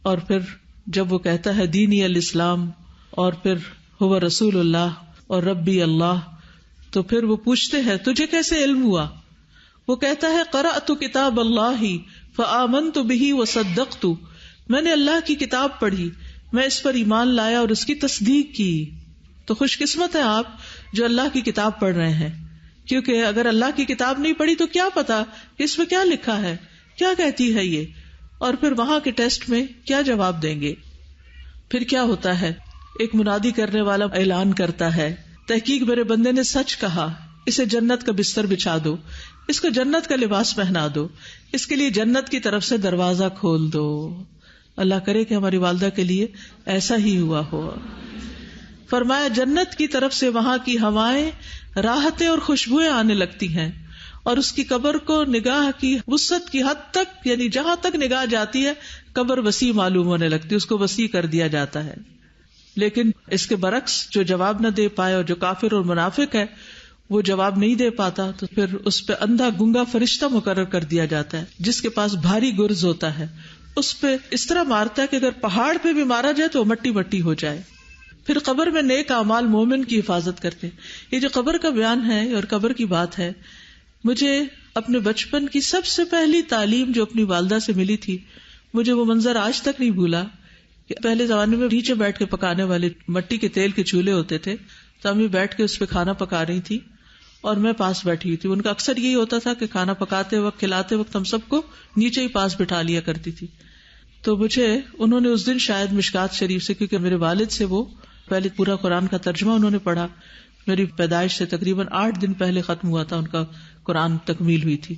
اور پھر جب وہ کہتا ہے دینی الاسلام اور پھر ہوا رسول اللہ اور ربی اللہ، تو پھر وہ پوچھتے ہیں تجھے کیسے علم ہوا؟ وہ کہتا ہے قرأت کتاب اللہ فآمنت بہ وصدقت، میں نے اللہ کی کتاب پڑھی، میں اس پر ایمان لایا اور اس کی تصدیق کی. تو خوش قسمت ہے آپ جو اللہ کی کتاب پڑھ رہے ہیں، کیونکہ اگر اللہ کی کتاب نہیں پڑھی تو کیا پتا کہ اس میں کیا لکھا ہے، کیا کہتی ہے یہ، اور پھر وہاں کے ٹیسٹ میں کیا جواب دیں گے. پھر کیا ہوتا ہے، ایک منادی کرنے والا اعلان کرتا ہے تحقیق میرے بندے نے سچ کہا، اسے جنت کا بستر بچھا دو، اس کو جنت کا لباس پہنا دو، اس کے لیے جنت کی طرف سے دروازہ کھول دو. اللہ کرے کہ ہماری والدہ کے لیے ایسا ہی ہوا ہو. فرمایا جنت کی طرف سے وہاں کی ہوائیں، راحتیں اور خوشبوئیں آنے لگتی ہیں، اور اس کی قبر کو نگاہ کی وسعت کی حد تک، یعنی جہاں تک نگاہ جاتی ہے قبر وسیع معلوم ہونے لگتی ہے، اس کو وسیع کر دیا جاتا ہے. لیکن اس کے برعکس جو جواب نہ دے پائے اور جو کافر اور منافق ہے وہ جواب نہیں دے پاتا تو پھر اس پہ اندھا گنگا فرشتہ مقرر کر دیا جاتا ہے جس کے پاس بھاری گرز ہوتا ہے. اس پہ اس طرح مارتا ہے کہ اگر پہاڑ پہ بھی مارا جائے تو وہ مٹی مٹی ہو جائے. پھر قبر میں نیک اعمال مومن کی حفاظت کرتے. یہ جو قبر کا بیان ہے اور قبر کی بات ہے، مجھے اپنے بچپن کی سب سے پہلی تعلیم جو اپنی والدہ سے ملی تھی، مجھے وہ منظر آج تک نہیں بھولا کہ پہلے زمانے میں نیچے بیٹھ کے پکانے والے مٹی کے تیل کے چولہے ہوتے تھے، تو امی بیٹھ کے اس پہ کھانا پکا رہی تھی اور میں پاس بیٹھی ہوئی تھی. ان کا اکثر یہی ہوتا تھا کہ کھانا پکاتے وقت کھلاتے وقت ہم سب کو نیچے ہی پاس بٹھا لیا کرتی تھی. تو مجھے انہوں نے اس دن شاید مشکات شریف سے، کیونکہ میرے والد سے وہ پہلے پورا قرآن کا ترجمہ انہوں نے پڑھا، میری پیدائش سے تقریباً 8 دن پہلے ختم ہوا تھا ان کا قرآن تکمیل ہوئی تھی.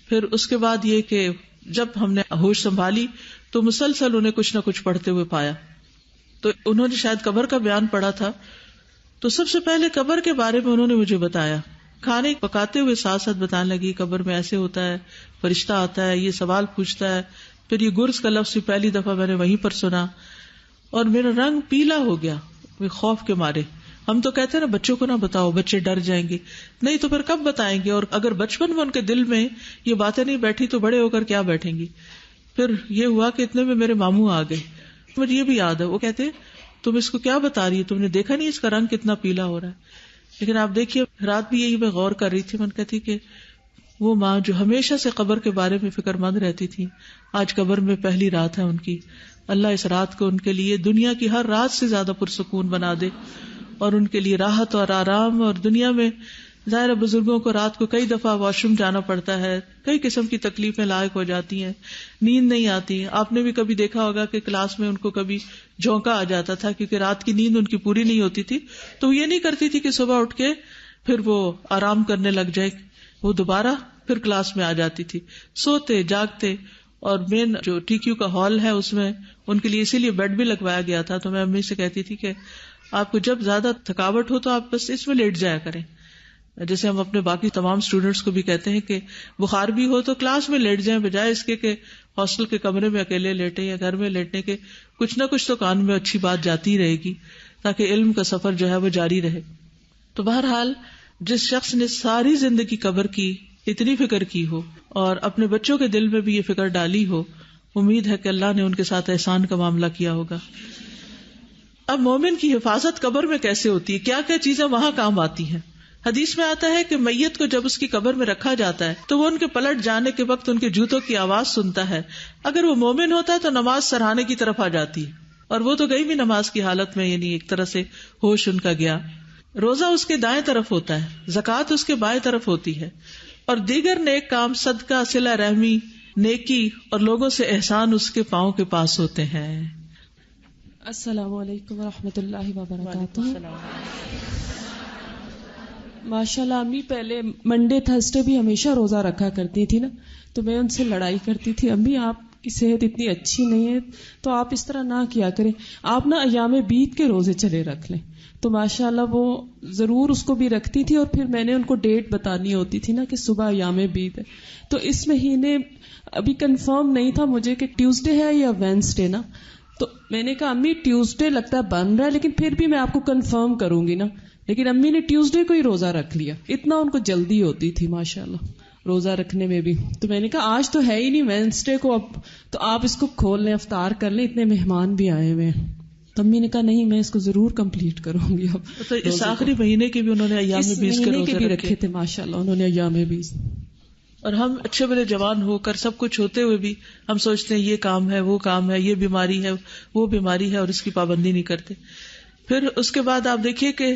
پھر اس کے بعد یہ کہ جب ہم نے ہوش سنبھالی تو مسلسل انہیں کچھ نہ کچھ پڑھتے ہوئے پایا. تو انہوں نے شاید قبر کا بیان پڑھا تھا، تو سب سے پہلے قبر کے بارے میں انہوں نے مجھے بتایا. کھانے پکاتے ہوئے ساتھ ساتھ بتانے لگی قبر میں ایسے ہوتا ہے، فرشتہ آتا ہے، یہ سوال پوچھتا ہے. پھر یہ گرز کا لفظ پہلی دفعہ میں نے وہیں پر سنا اور میرا رنگ پیلا ہو گیا. خوف کے مارے. ہم تو کہتے ہیں نا بچوں کو نہ بتاؤ، بچے ڈر جائیں گے. نہیں تو پھر کب بتائیں گے؟ اور اگر بچپن میں ان کے دل میں یہ باتیں نہیں بیٹھی تو بڑے ہو کر کیا بیٹھیں گی؟ پھر یہ ہوا کہ اتنے میں میرے ماموں آ گئے. مجھے یہ بھی یاد ہے، وہ کہتے تم اس کو کیا بتا رہی ہے، تم نے دیکھا نہیں اس کا رنگ کتنا پیلا ہو رہا ہے. لیکن آپ دیکھیے رات بھی یہی میں غور کر رہی تھی، میں کہتی کہ وہ ماں جو ہمیشہ سے قبر کے بارے میں فکر مند رہتی تھی، آج قبر میں پہلی رات ہے ان کی. اللہ اس رات کو ان کے لیے دنیا کی ہر رات سے زیادہ پرسکون بنا دے اور ان کے لیے راحت اور آرام. اور دنیا میں ظاہر بزرگوں کو رات کو کئی دفعہ واش روم جانا پڑتا ہے، کئی قسم کی تکلیفیں لاحق ہو جاتی ہیں، نیند نہیں آتی. آپ نے بھی کبھی دیکھا ہوگا کہ کلاس میں ان کو کبھی جھونکا آ جاتا تھا کیونکہ رات کی نیند ان کی پوری نہیں ہوتی تھی، تو وہ یہ نہیں کرتی تھی کہ صبح اٹھ کے پھر وہ آرام کرنے لگ جائے، وہ دوبارہ پھر کلاس میں آ جاتی تھی، سوتے جاگتے. اور مین جو ٹی کیو کا ہال ہے اس میں ان کے لیے اسی لیے بیڈ بھی لگوایا گیا تھا. تو میں امی سے کہتی تھی کہ آپ کو جب زیادہ تھکاوٹ ہو تو آپ بس اس میں لیٹ جایا کریں. جیسے ہم اپنے باقی تمام اسٹوڈینٹس کو بھی کہتے ہیں کہ بخار بھی ہو تو کلاس میں لیٹ جائیں، بجائے اس کے کہ ہاسٹل کے کمرے میں اکیلے لیٹیں یا گھر میں لیٹنے کے. کچھ نہ کچھ تو کان میں اچھی بات جاتی رہے گی تاکہ علم کا سفر جو ہے وہ جاری رہے. تو بہرحال جس شخص نے ساری زندگی قبر کی اتنی فکر کی ہو اور اپنے بچوں کے دل میں بھی یہ فکر ڈالی ہو، امید ہے کہ اللہ نے ان کے ساتھ احسان کا معاملہ کیا ہوگا. اب مومن کی حفاظت قبر میں کیسے ہوتی ہے، کیا کیا چیزیں وہاں کام آتی ہیں؟ حدیث میں آتا ہے کہ میت کو جب اس کی قبر میں رکھا جاتا ہے تو وہ ان کے پلٹ جانے کے وقت ان کے جوتوں کی آواز سنتا ہے. اگر وہ مومن ہوتا ہے تو نماز سراہنے کی طرف آ جاتی ہے، اور وہ تو گئی بھی نماز کی حالت میں، یعنی ایک طرح سے ہوش ان کا گیا. روزہ اس کے دائیں طرف ہوتا ہے، زکوٰۃ اس کے بائیں طرف ہوتی ہے، اور دیگر نیک کام صدقہ، صلہ رحمی، نیکی اور لوگوں سے احسان اس کے پاؤں کے پاس ہوتے ہیں. السلام علیکم ورحمۃ اللہ وبرکاتہ. ماشاء اللہ امی پہلے منڈے تھرسڈے بھی ہمیشہ روزہ رکھا کرتی تھی نا، تو میں ان سے لڑائی کرتی تھی، امی آپ کی صحت اتنی اچھی نہیں ہے تو آپ اس طرح نہ کیا کریں، آپ نا ایام بیت کے روزے چلے رکھ لیں. تو ماشاء اللہ وہ ضرور اس کو بھی رکھتی تھی، اور پھر میں نے ان کو ڈیٹ بتانی ہوتی تھی نا کہ صبح ایام بیت ہے. تو اس مہینے ابھی کنفرم نہیں تھا مجھے کہ ٹیوزڈے ہے یا وینسڈے نا، تو میں نے کہا امی ٹیوزڈے لگتا ہے بن رہا ہے لیکن پھر بھی میں آپ کو کنفرم کروں گی نا. لیکن امی نے ٹیوزڈے کو ہی روزہ رکھ لیا، اتنا ان کو جلدی ہوتی تھی ماشاءاللہ روزہ رکھنے میں بھی. تو میں نے کہا آج تو ہے ہی نہیں وینسڈے کو، اب تو آپ اس کو کھول لیں، افطار کر لیں، اتنے مہمان بھی آئے ہوئے ہیں. تو امی نے کہا نہیں میں اس کو ضرور کمپلیٹ کروں گی. اب تو اس آخری مہینے کے بھی انہوں نے ایام بیس کے روزے بھی رکھے تھے ماشاءاللہ انہوں نے ایام بیس. اور ہم اچھے بڑے جوان ہو کر سب کچھ ہوتے ہوئے بھی ہم سوچتے ہیں یہ کام ہے وہ کام ہے، یہ بیماری ہے وہ بیماری ہے، اور اس کی پابندی نہیں کرتے. پھر اس کے بعد آپ دیکھیے کہ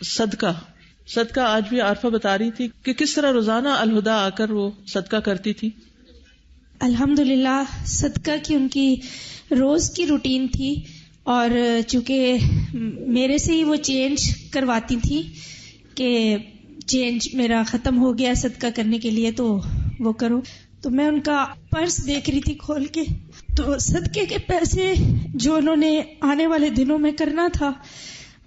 صدقہ آج بھی عارفہ بتا رہی تھی کہ کس طرح روزانہ الہدا آ کر وہ صدقہ کرتی تھی. الحمدللہ صدقہ کی ان کی روز کی روٹین تھی، اور چونکہ میرے سے ہی وہ چینج کرواتی تھی کہ چینج میرا ختم ہو گیا صدقہ کرنے کے لیے تو وہ کرو. تو میں ان کا پرس دیکھ رہی تھی کھول کے، تو صدقے کے پیسے جو انہوں نے آنے والے دنوں میں کرنا تھا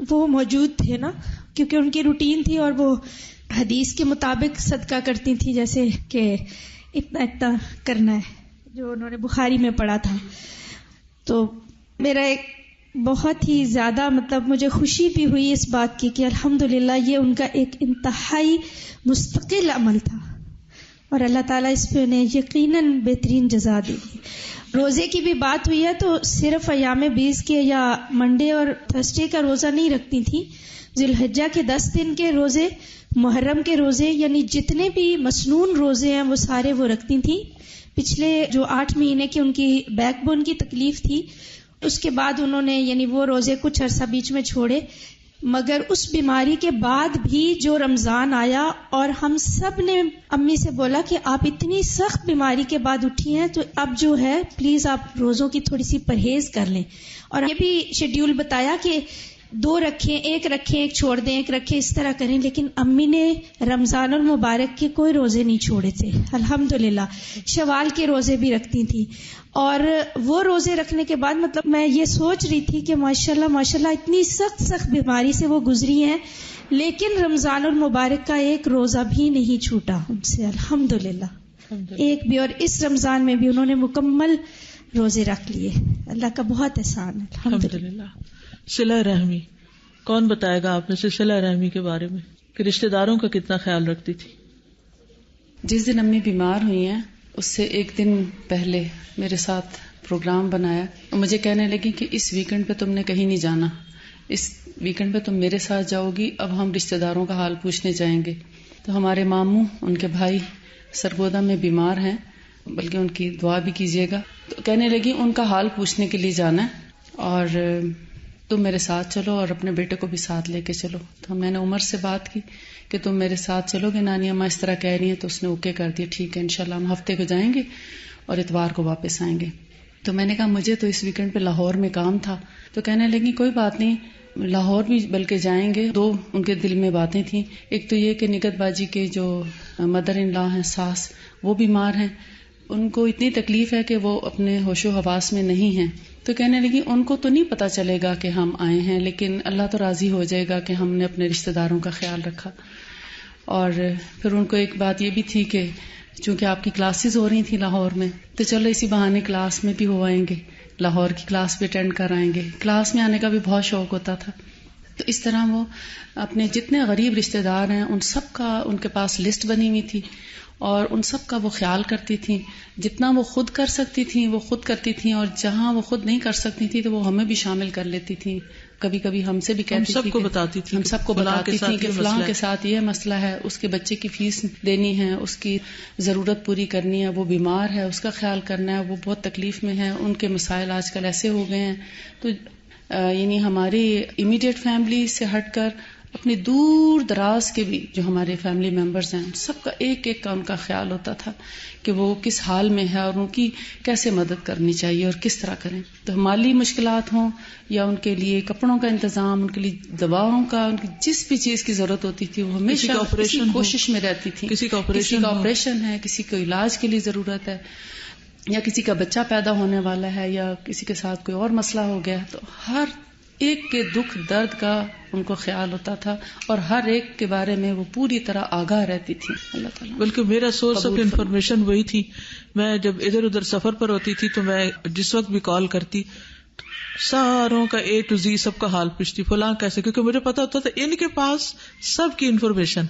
وہ موجود تھے نا، کیونکہ ان کی روٹین تھی اور وہ حدیث کے مطابق صدقہ کرتی تھی، جیسے کہ اتنا اتنا کرنا ہے جو انہوں نے بخاری میں پڑھا تھا. تو میرا ایک بہت ہی زیادہ مجھے خوشی بھی ہوئی اس بات کی کہ الحمدللہ یہ ان کا ایک انتہائی مستقل عمل تھا، اور اللہ تعالیٰ اس پہ انہیں یقیناً بہترین جزا دے گی. روزے کی بھی بات ہوئی ہے تو صرف ایام بیس کے یا منڈے اور تھرسڈے کا روزہ نہیں رکھتی تھی، ذی الحجہ کے 10 دن کے روزے، محرم کے روزے، یعنی جتنے بھی مسنون روزے ہیں وہ سارے وہ رکھتی تھیں. پچھلے جو 8 مہینے کی ان کی بیک بون کی تکلیف تھی اس کے بعد انہوں نے یعنی وہ روزے کچھ عرصہ بیچ میں چھوڑے، مگر اس بیماری کے بعد بھی جو رمضان آیا اور ہم سب نے امی سے بولا کہ آپ اتنی سخت بیماری کے بعد اٹھی ہیں تو اب جو ہے پلیز آپ روزوں کی تھوڑی سی پرہیز کر لیں. اور یہ بھی شیڈیول بتایا کہ 2 رکھیں، ایک چھوڑ دیں، ایک رکھیں، اس طرح کریں. لیکن امی نے رمضان المبارک کے کوئی روزے نہیں چھوڑے تھے الحمدللہ. شوال کے روزے بھی رکھتی تھی، اور وہ روزے رکھنے کے بعد میں یہ سوچ رہی تھی کہ ماشاءاللہ اتنی سخت بیماری سے وہ گزری ہیں، لیکن رمضان المبارک کا ایک روزہ بھی نہیں چھوٹا ان سے الحمدللہ، ایک بھی. اور اس رمضان میں بھی انہوں نے مکمل روزے رکھ لیے. اللہ کا بہت احسان ہے الحمدللہ. صلہ رحمی کون بتائے گا آپ میں سے صلہ رحمی کے بارے میں کہ رشتہ داروں کا کتنا خیال رکھتی تھی؟ جس دن امی بیمار ہوئی ہیں اس سے ایک دن پہلے میرے ساتھ پروگرام بنایا اور مجھے کہنے لگی کہ اس ویکنڈ پہ تم نے کہیں نہیں جانا، اس ویکنڈ پہ تم میرے ساتھ جاؤ گی، اب ہم رشتہ داروں کا حال پوچھنے جائیں گے۔ تو ہمارے ماموں ان کے بھائی سرگودا میں بیمار ہیں، بلکہ ان کی دعا بھی کیجیے گا۔ تو کہنے لگی ان کا حال پوچھنے کے لیے جانا ہے اور تم میرے ساتھ چلو اور اپنے بیٹے کو بھی ساتھ لے کے چلو۔ تو میں نے عمر سے بات کی کہ تم میرے ساتھ چلو گے، نانی اماں اس طرح کہہ رہی ہیں، تو اس نے اوکے کر دیا، ٹھیک ہے انشاءاللہ ہم ہفتے کو جائیں گے اور اتوار کو واپس آئیں گے۔ تو میں نے کہا مجھے تو اس ویکنڈ پہ لاہور میں کام تھا، تو کہنے لگی کوئی بات نہیں، لاہور بھی بلکہ جائیں گے۔ دو ان کے دل میں باتیں تھیں، ایک تو یہ کہ نگت باجی کے جو مدر ان لا ہیں، ساس، وہ بیمار ہیں، ان کو اتنی تکلیف ہے کہ وہ اپنے ہوش و حواس میں نہیں ہیں۔ تو کہنے لگی ان کو تو نہیں پتا چلے گا کہ ہم آئے ہیں، لیکن اللہ تو راضی ہو جائے گا کہ ہم نے اپنے رشتہ داروں کا خیال رکھا۔ اور پھر ان کو ایک بات یہ بھی تھی کہ چونکہ آپ کی کلاسز ہو رہی تھیں لاہور میں، تو چلو اسی بہانے کلاس میں بھی ہو آئیں گے، لاہور کی کلاس بھی اٹینڈ کر آئیں گے۔ کلاس میں آنے کا بھی بہت شوق ہوتا تھا۔ تو اس طرح وہ اپنے جتنے غریب رشتہ دار ہیں ان سب کا ان کے پاس لسٹ بنی ہوئی تھی اور ان سب کا وہ خیال کرتی تھیں۔ جتنا وہ خود کر سکتی تھیں وہ خود کرتی تھیں، اور جہاں وہ خود نہیں کر سکتی تھیں تو وہ ہمیں بھی شامل کر لیتی تھیں۔ کبھی کبھی ہم سے بھی کہتی تھی، ہم سب کو بتاتی تھیں کہ فلاں کے ساتھ یہ مسئلہ ہے، اس کے بچے کی فیس دینی ہے، اس کی ضرورت پوری کرنی ہے، وہ بیمار ہے، اس کا خیال کرنا ہے، وہ بہت تکلیف میں ہے، ان کے مسائل آج کل ایسے ہو گئے ہیں۔ تو یعنی ہماری امیڈیٹ فیملی سے ہٹ کر اپنی دور دراز کے بھی جو ہمارے فیملی ممبرز ہیں سب کا ایک ایک کا ان کا خیال ہوتا تھا کہ وہ کس حال میں ہے اور ان کی کیسے مدد کرنی چاہیے اور کس طرح کریں۔ تو مالی مشکلات ہوں یا ان کے لیے کپڑوں کا انتظام، ان کے لیے دواؤں کا، ان کی جس بھی چیز کی ضرورت ہوتی تھی وہ ہمیشہ کوشش میں رہتی تھی۔ کسی کا آپریشن ہے، کسی کو علاج کے لیے ضرورت ہے، یا کسی کا بچہ پیدا ہونے والا ہے، یا کسی کے ساتھ کوئی اور مسئلہ ہو گیا، تو ہر ایک کے دکھ درد کا ان کو خیال ہوتا تھا اور ہر ایک کے بارے میں وہ پوری طرح آگاہ رہتی تھی۔ اللہ تعالیٰ بلکہ میرا سورس آف انفارمیشن وہی تھی۔ میں جب ادھر ادھر سفر پر ہوتی تھی تو میں جس وقت بھی کال کرتی ساروں کا A to Z سب کا حال پوچھتی، فلاں کیسے، کیونکہ مجھے پتا ہوتا تھا ان کے پاس سب کی انفارمیشن۔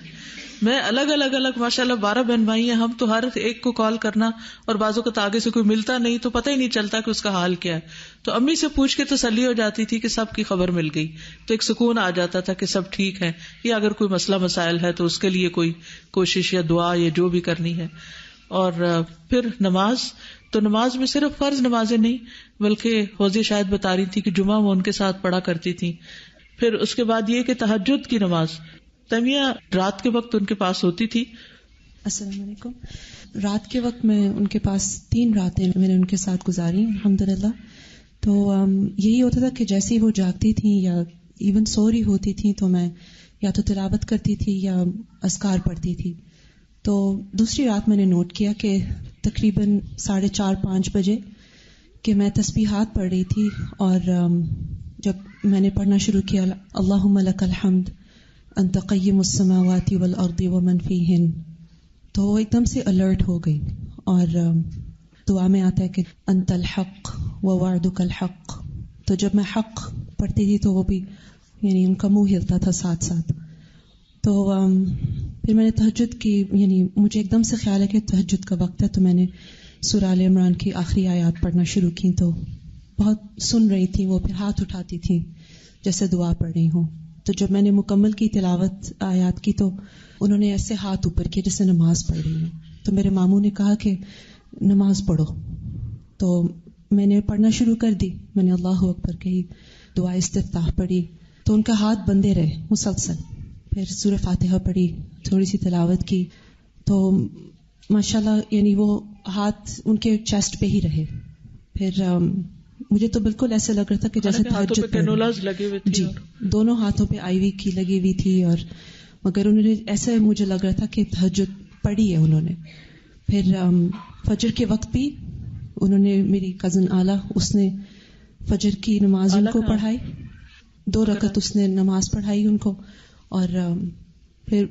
میں الگ ماشاءاللہ 12 بہن بھائی ہیں، ہم تو ہر ایک کو کال کرنا، اور بعضوں کو آگے سے کوئی ملتا نہیں تو پتہ ہی نہیں چلتا کہ اس کا حال کیا ہے۔ تو امی سے پوچھ کے تسلی ہو جاتی تھی کہ سب کی خبر مل گئی، تو ایک سکون آ جاتا تھا کہ سب ٹھیک ہے، یا اگر کوئی مسئلہ مسائل ہے تو اس کے لیے کوئی کوشش یا دعا یا جو بھی کرنی ہے۔ اور پھر نماز، تو نماز میں صرف فرض نمازیں نہیں بلکہ فوزی شاید بتا رہی تھی کہ جمعہ وہ ان کے ساتھ پڑھا کرتی تھی۔ پھر اس کے بعد یہ کہ تہجد کی نماز تمیہ رات کے وقت ان کے پاس ہوتی تھی۔ السلام علیکم۔ رات کے وقت میں ان کے پاس 3 راتیں میں نے ان کے ساتھ گزاری الحمدللہ۔ تو یہی ہوتا تھا کہ جیسے ہی وہ جاگتی تھیں یا ایون سو رہی ہوتی تھیں تو میں یا تو تلاوت کرتی تھی یا اذکار پڑھتی تھی۔ تو دوسری رات میں نے نوٹ کیا کہ تقریباً 4:30-5 بجے کہ میں تسبیحات پڑھ رہی تھی، اور جب میں نے پڑھنا شروع کیا اللہم لک الحمد انت قیم السماوات والارض ومن فیہن، تو وہ ایک دم سے الرٹ ہو گئی۔ اور دعا میں آتا ہے کہ انت الحق ووعدک الحق، تو جب میں حق پڑھتی تھی تو وہ بھی یعنی ان کا منہ ہلتا تھا ساتھ ساتھ۔ تو پھر میں نے تہجد کی، یعنی مجھے ایک دم سے خیال ہے کہ تہجد کا وقت ہے، تو میں نے سورہ آل عمران کی آخری آیات پڑھنا شروع کی۔ تو بہت سن رہی تھی وہ، پھر ہاتھ اٹھاتی تھی جیسے دعا پڑھ رہی ہوں۔ تو جب میں نے مکمل کی تلاوت آیات کی تو انہوں نے ایسے ہاتھ اوپر کیے جیسے نماز پڑھ رہی ہوں۔ تو میرے ماموں نے کہا کہ نماز پڑھو، تو میں نے پڑھنا شروع کر دی۔ میں نے اللہ اکبر کہی، دعا استفتاح پڑھی، تو ان کا ہاتھ بندے رہے مسلسل۔ پھر سورہ فاتحہ پڑھی، تھوڑی سی تلاوت کی، تو ماشاءاللہ یعنی وہ ہاتھ ان کے چیسٹ پہ ہی رہے۔ پھر مجھے تو بالکل ایسے لگ رہا تھا کہ جیسے تہجد لگے ہوئے تھے، جی دونوں ہاتھوں پہ آئی وی کی لگی ہوئی تھی، اور مگر انہوں نے ایسے مجھے لگ رہا تھا کہ تہجد پڑھی ہے انہوں نے۔ پھر فجر کے وقت بھی انہوں نے، میری کزن آلا، اس نے فجر کی نماز ان کو پڑھائی، 2 رکعت اس نے نماز پڑھائی ان کو۔ اور پھر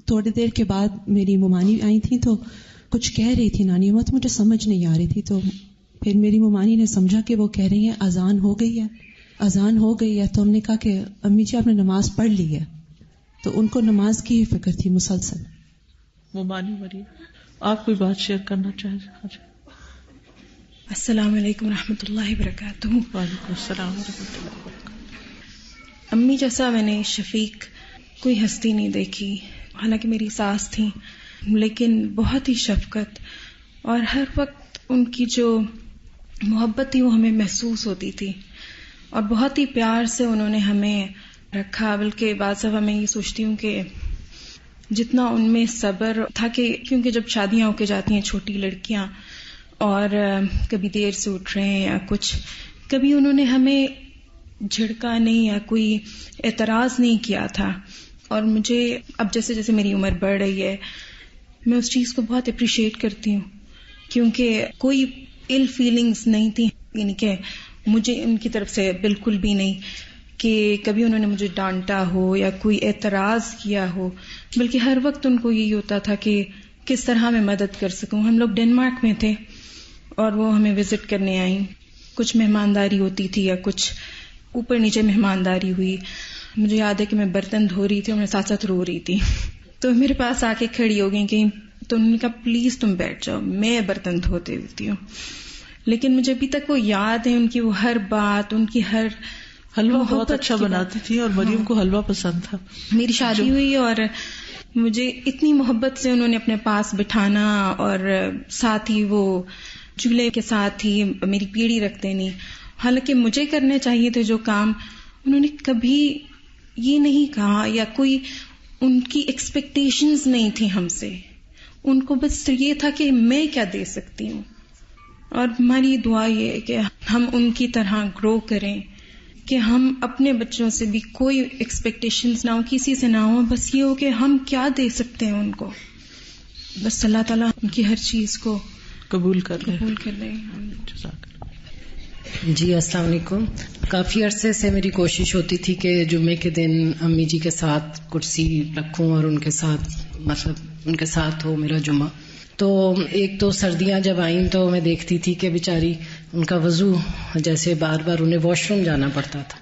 تھوڑی دیر کے بعد میری ممانی آئی تھی تو کچھ کہہ رہی تھی نانی اماں، تو مجھے سمجھ نہیں آ رہی تھی۔ تو پھر میری ممانی نے سمجھا کہ وہ کہہ رہی ہیں اذان ہو گئی ہے، اذان ہو گئی ہے تو ہم نے کہا کہ امی جی آپ نے نماز پڑھ لی ہے، تو ان کو نماز کی ہی فکر تھی مسلسل. مومانی مریم، آپ کوئی بات شیئر کرنا چاہیں؟ السلام علیکم ورحمۃ اللہ وبرکاتہ. وعلیکم السلام ورحمۃ اللہ وبرکاتہ. امی جیسا میں نے شفیق کوئی ہستی نہیں دیکھی، حالانکہ میری ساس تھیں، لیکن بہت ہی شفقت اور ہر وقت ان کی جو محبت تھی وہ ہمیں محسوس ہوتی تھی، اور بہت ہی پیار سے انہوں نے ہمیں رکھا. بلکہ بعض دفعہ میں یہ سوچتی ہوں کہ جتنا ان میں صبر تھا، کہ کیونکہ جب شادیاں ہو کے جاتی ہیں چھوٹی لڑکیاں اور کبھی دیر سے اٹھ رہے ہیں یا کچھ، کبھی انہوں نے ہمیں جھڑکا نہیں یا کوئی اعتراض نہیں کیا تھا. اور مجھے اب جیسے جیسے میری عمر بڑھ رہی ہے میں اس چیز کو بہت اپریشیٹ کرتی ہوں، کیونکہ کوئی ال فیلنگز نہیں تھی، یعنی کہ مجھے ان کی طرف سے بالکل بھی نہیں کہ کبھی انہوں نے مجھے ڈانٹا ہو یا کوئی اعتراض کیا ہو، بلکہ ہر وقت ان کو یہی ہوتا تھا کہ کس طرح میں مدد کر سکوں. ہم لوگ ڈنمارک میں تھے اور وہ ہمیں وزٹ کرنے آئیں، کچھ مہمانداری ہوتی تھی یا کچھ اوپر نیچے مہمانداری ہوئی. مجھے یاد ہے کہ میں برتن دھو رہی تھی اور میں ساتھ ساتھ رو رہی تھی، تو میرے پاس آ کے کھڑی ہو گئی کہ تو انہوں نے کہا پلیز تم بیٹھ جاؤ، میں برتن دھوتے ہوتی ہوں. لیکن مجھے ابھی تک وہ یاد ہے، ان کی وہ ہر بات، ان کی ہر حلوہ بہت اچھا بناتی تھی اور مریم کو حلوہ پسند تھا. میری شادی ہوئی اور مجھے اتنی محبت سے انہوں نے اپنے پاس بٹھانا، اور ساتھ ہی وہ چولہے کے ساتھ ہی میری پیڑھی رکھ دینی. حالانکہ مجھے کرنے چاہیے تھے جو کام، انہوں نے کبھی یہ نہیں کہا، یا کوئی ان کی ایکسپیکٹیشنز نہیں تھی ہم سے. ان کو بس یہ تھا کہ میں کیا دے سکتی ہوں. اور ہماری دعا یہ ہے کہ ہم ان کی طرح گرو کریں، کہ ہم اپنے بچوں سے بھی کوئی ایکسپیکٹیشنز نہ ہو، کسی سے نہ ہو، بس یہ ہو کہ ہم کیا دے سکتے ہیں ان کو. بس اللہ تعالیٰ ان کی ہر چیز کو قبول کر لے. جی السلام علیکم. کافی عرصے سے میری کوشش ہوتی تھی کہ جمعے کے دن امی جی کے ساتھ کرسی رکھوں اور ان کے ساتھ ان کے ساتھ ہو میرا جمعہ. تو ایک تو سردیاں جب آئیں تو میں دیکھتی تھی کہ بیچاری ان کا وضو جیسے بار بار انہیں واش روم جانا پڑتا تھا،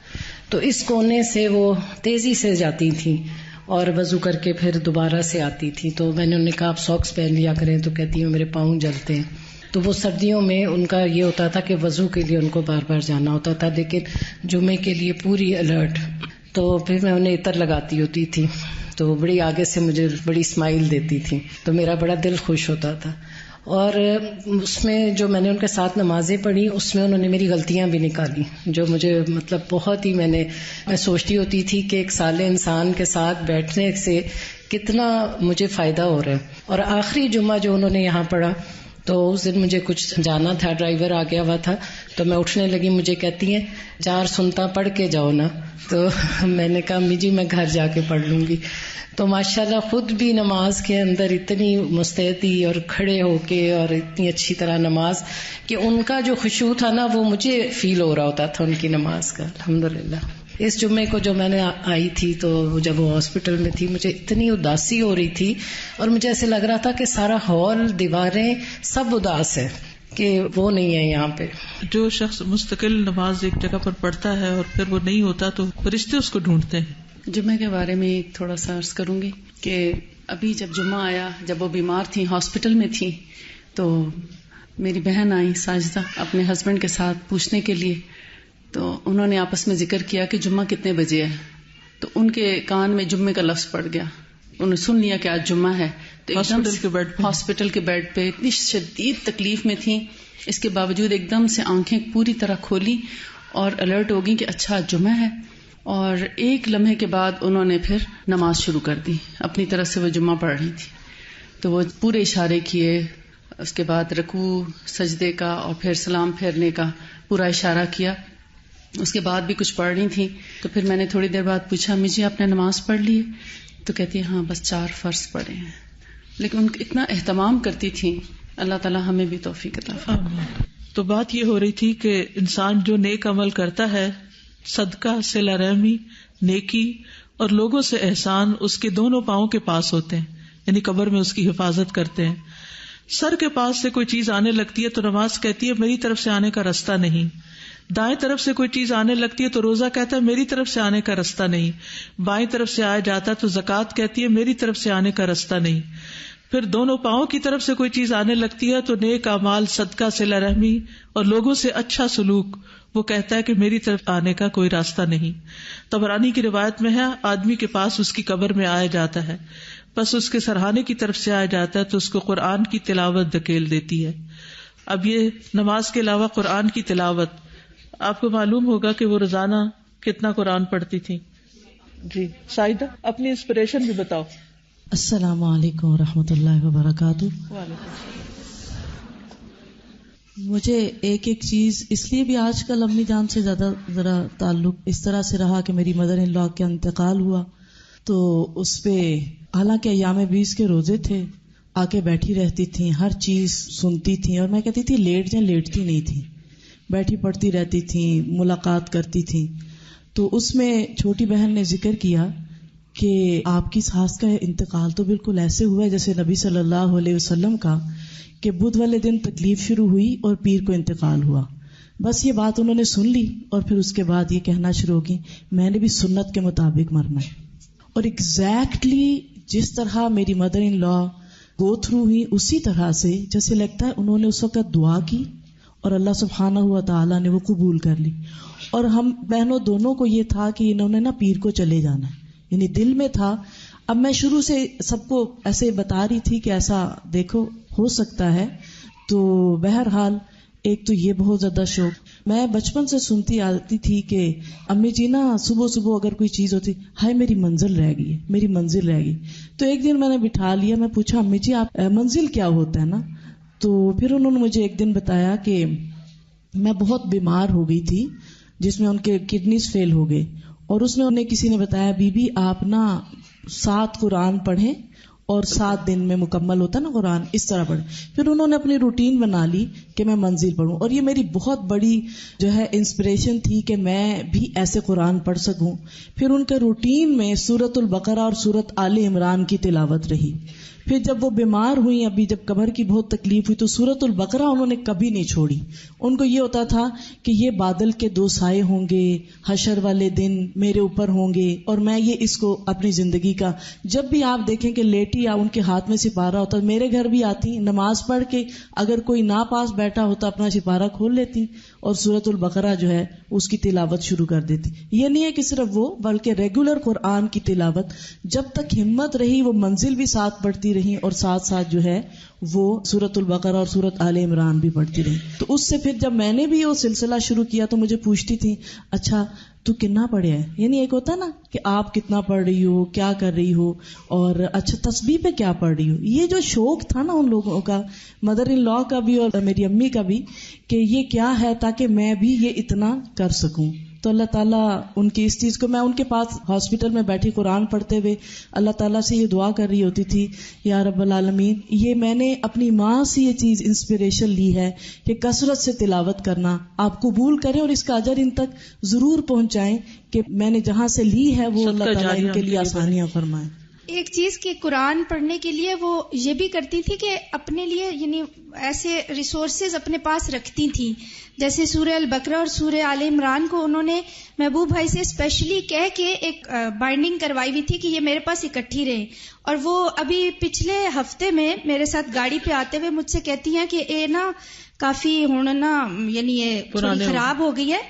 تو اس کونے سے وہ تیزی سے جاتی تھیں اور وضو کر کے پھر دوبارہ سے آتی تھی. تو میں نے انہیں کہا آپ ساکس پہن لیا کریں، تو کہتی ہوں میرے پاؤں جلتے ہیں. تو وہ سردیوں میں ان کا یہ ہوتا تھا کہ وضو کے لیے ان کو بار بار جانا ہوتا تھا، لیکن جمعے کے لیے پوری الرٹ. تو پھر میں انہیں عطر لگاتی ہوتی تھی تو بڑی آگے سے مجھے بڑی اسمائل دیتی تھی، تو میرا بڑا دل خوش ہوتا تھا. اور اس میں جو میں نے ان کے ساتھ نمازیں پڑھی اس میں انہوں نے میری غلطیاں بھی نکالی، جو مجھے بہت ہی میں سوچتی ہوتی تھی کہ ایک صالح انسان کے ساتھ بیٹھنے سے کتنا مجھے فائدہ ہو رہا ہے. اور آخری جمعہ جو انہوں نے یہاں پڑھا تو اس دن مجھے کچھ جانا تھا، ڈرائیور آ گیا ہوا تھا، تو میں اٹھنے لگی، مجھے کہتی ہیں 4 سنتا پڑھ کے جاؤ نا. تو میں نے کہا امی جی میں گھر جا کے پڑھ لوں گی. تو ماشاءاللہ خود بھی نماز کے اندر اتنی مستعدی اور کھڑے ہو کے اور اتنی اچھی طرح نماز کہ ان کا جو خشوع تھا نا وہ مجھے فیل ہو رہا ہوتا تھا ان کی نماز کا. الحمدللہ اس جمعے کو جو میں نے آئی تھی تو جب وہ ہاسپٹل میں تھی مجھے اتنی اداسی ہو رہی تھی اور مجھے ایسے لگ رہا تھا کہ سارا ہال دیواریں سب اداس ہے کہ وہ نہیں ہے یہاں پہ. جو شخص مستقل نماز ایک جگہ پر پڑھتا ہے اور پھر وہ نہیں ہوتا تو فرشتے اس کو ڈھونڈتے ہیں. جمعے کے بارے میں تھوڑا سا عرض کروں گی کہ ابھی جب جمعہ آیا، جب وہ بیمار تھیں ہاسپٹل میں تھیں، تو میری بہن آئی ساجدہ اپنے ہسبینڈ کے ساتھ پوچھنے کے لیے. تو انہوں نے آپس میں ذکر کیا کہ جمعہ کتنے بجے ہے، تو ان کے کان میں جمعے کا لفظ پڑ گیا. انہوں نے سن لیا کہ آج جمعہ ہے، تو ہاسپٹل کے بیڈ پہ اتنی شدید تکلیف میں تھیں، اس کے باوجود ایک دم سے آنکھیں پوری طرح کھولی اور الرٹ ہو گئی کہ اچھا جمعہ ہے. اور ایک لمحے کے بعد انہوں نے پھر نماز شروع کر دی، اپنی طرف سے وہ جمعہ پڑھ رہی تھی. تو وہ پورے اشارے کیے، اس کے بعد رکوع سجدے کا اور پھر سلام پھیرنے کا پورا اشارہ کیا. اس کے بعد بھی کچھ پڑھ رہی تھیں. تو پھر میں نے تھوڑی دیر بعد پوچھا امی جی آپ نے نماز پڑھ لی؟ تو کہتی ہاں بس 4 فرض پڑھے ہیں. لیکن ان اتنا اہتمام کرتی تھیں. اللہ تعالیٰ ہمیں بھی توفیق عطا فرمائے. تو بات یہ ہو رہی تھی کہ انسان جو نیک عمل کرتا ہے، صدقہ، صلہ رحمی، نیکی اور لوگوں سے احسان، اس کے دونوں پاؤں کے پاس ہوتے ہیں، یعنی قبر میں اس کی حفاظت کرتے ہیں. سر کے پاس سے کوئی چیز آنے لگتی ہے تو نماز کہتی ہے میری طرف سے آنے کا راستہ نہیں، دائیں طرف سے کوئی چیز آنے لگتی ہے تو روزہ کہتا ہے میری طرف سے آنے کا رستہ نہیں. بائیں طرف سے آیا جاتا ہے تو زکوٰۃ کہتی ہے میری طرف سے آنے کا رستہ نہیں. پھر دونوں پاؤں کی طرف سے کوئی چیز آنے لگتی ہے تو نیک اعمال, صدقہ, صلہ رحمی اور لوگوں سے اچھا سلوک, وہ کہتا ہے کہ میری طرف آنے کا کوئی راستہ نہیں. طبرانی کی روایت میں ہے آدمی کے پاس اس کی قبر میں آیا جاتا ہے, بس اس کے سرہانے کی طرف سے آیا جاتا ہے تو اس کو قرآن کی تلاوت دھکیل دیتی ہے. اب یہ نماز کے علاوہ قرآن کی تلاوت, آپ کو معلوم ہوگا کہ وہ روزانہ کتنا قرآن پڑھتی تھی. جی سائدہ اپنی انسپریشن بھی بتاؤ. السلام علیکم ورحمۃ اللہ وبرکاتہ. مجھے ایک چیز اس لیے بھی آج کل امی جان سے زیادہ ذرا تعلق اس طرح سے رہا کہ میری مدر ان لا کا انتقال ہوا تو اس پہ حالانکہ ایام 20 کے روزے تھے, آ کے بیٹھی رہتی تھیں, ہر چیز سنتی تھیں اور میں کہتی تھی لیٹ جائیں, لیٹتی نہیں تھیں, بیٹھی پڑھتی رہتی تھیں, ملاقات کرتی تھیں. تو اس میں چھوٹی بہن نے ذکر کیا کہ آپ کی ساس کا انتقال تو بالکل ایسے ہوا ہے جیسے نبی صلی اللہ علیہ وسلم کا, کہ بدھ والے دن تکلیف شروع ہوئی اور پیر کو انتقال ہوا. بس یہ بات انہوں نے سن لی اور پھر اس کے بعد یہ کہنا شروع ہوگی میں نے بھی سنت کے مطابق مرنا ہے. اور ایگزیکٹلی جس طرح میری مدر ان لا گو تھرو ہوئی اسی طرح سے جیسے لگتا ہے انہوں نے اس وقت دعا کی اور اللہ سبحانہ ہوا تعالیٰ نے وہ قبول کر لی. اور ہم بہنوں دونوں کو یہ تھا کہ انہوں نے نا پیر کو چلے جانا ہے, یعنی دل میں تھا. اب میں شروع سے سب کو ایسے بتا رہی تھی کہ ایسا دیکھو ہو سکتا ہے. تو بہرحال ایک تو یہ بہت زیادہ شوق, میں بچپن سے سنتی آتی تھی کہ امی جی نا صبح صبح اگر کوئی چیز ہوتی ہائے میری منزل رہ گئی ہے, میری منزل رہ گئی. تو ایک دن میں نے بٹھا لیا, میں پوچھا امی جی آپ منزل کیا ہوتا ہے نا, تو پھر انہوں نے مجھے ایک دن بتایا کہ میں بہت بیمار ہو گئی تھی جس میں ان کے کڈنیز فیل ہو گئے, اور اس میں انہیں کسی نے بتایا بی بی آپ نا 7 قرآن پڑھیں اور 7 دن میں مکمل ہوتا نا قرآن, اس طرح پڑھیں. پھر انہوں نے اپنی روٹین بنا لی کہ میں منزل پڑھوں, اور یہ میری بہت بڑی جو ہے انسپریشن تھی کہ میں بھی ایسے قرآن پڑھ سکوں. پھر ان کے روٹین میں سورۃ البقرہ اور سورۃ آل عمران کی تلاوت رہی. پھر جب وہ بیمار ہوئی, ابھی جب کمر کی بہت تکلیف ہوئی, تو سورۃ البقرہ انہوں نے کبھی نہیں چھوڑی. ان کو یہ ہوتا تھا کہ یہ بادل کے 2 سائے ہوں گے, حشر والے دن میرے اوپر ہوں گے, اور میں یہ اس کو اپنی زندگی کا جب بھی آپ دیکھیں کہ لیٹی یا ان کے ہاتھ میں سپارہ ہوتا, میرے گھر بھی آتی نماز پڑھ کے اگر کوئی نا پاس بیٹھا ہوتا اپنا سپارہ کھول لیتی اور سورۃ البقرہ جو ہے اس کی تلاوت شروع کر دیتی. یہ نہیں ہے کہ صرف وہ, بلکہ ریگولر قرآن کی تلاوت جب تک ہمت رہی وہ منزل بھی ساتھ پڑھتی رہی اور ساتھ ساتھ جو ہے وہ سورۃ البقرہ اور سورۃ آل عمران بھی پڑھتی رہی. تو اس سے پھر جب میں نے بھی وہ سلسلہ شروع کیا تو مجھے پوچھتی تھی اچھا تو کتنا پڑھیا ہے, یعنی ایک ہوتا نا کہ آپ کتنا پڑھ رہی ہو, کیا کر رہی ہو, اور اچھا تسبیح پہ کیا پڑھ رہی ہو. یہ جو شوق تھا نا ان لوگوں کا, مدر ان لا کا بھی اور میری امی کا بھی, کہ یہ کیا ہے تاکہ میں بھی یہ اتنا کر سکوں. تو اللہ تعالیٰ ان کی اس چیز کو, میں ان کے پاس ہاسپٹل میں بیٹھی قرآن پڑھتے ہوئے اللہ تعالیٰ سے یہ دعا کر رہی ہوتی تھی یا رب العالمین, یہ میں نے اپنی ماں سے یہ چیز انسپریشن لی ہے کہ کثرت سے تلاوت کرنا آپ قبول کریں اور اس کا اجر ان تک ضرور پہنچائیں کہ میں نے جہاں سے لی ہے وہ اللہ تعالیٰ ان کے لیے آسانیاں فرمائیں. ایک چیز کہ قرآن پڑھنے کے لیے وہ یہ بھی کرتی تھی کہ اپنے لیے یعنی ایسے ریسورسز اپنے پاس رکھتی تھیں, جیسے سورہ البقرہ اور سورہ آل عمران کو انہوں نے محبوب بھائی سے اسپیشلی کہہ کے ایک بائنڈنگ کروائی ہوئی تھی کہ یہ میرے پاس اکٹھی رہے. اور وہ ابھی پچھلے ہفتے میں میرے ساتھ گاڑی پہ آتے ہوئے مجھ سے کہتی ہیں کہ اے نا کافی ہوں نا یعنی یہ تھوڑی خراب ہو گئی ہے,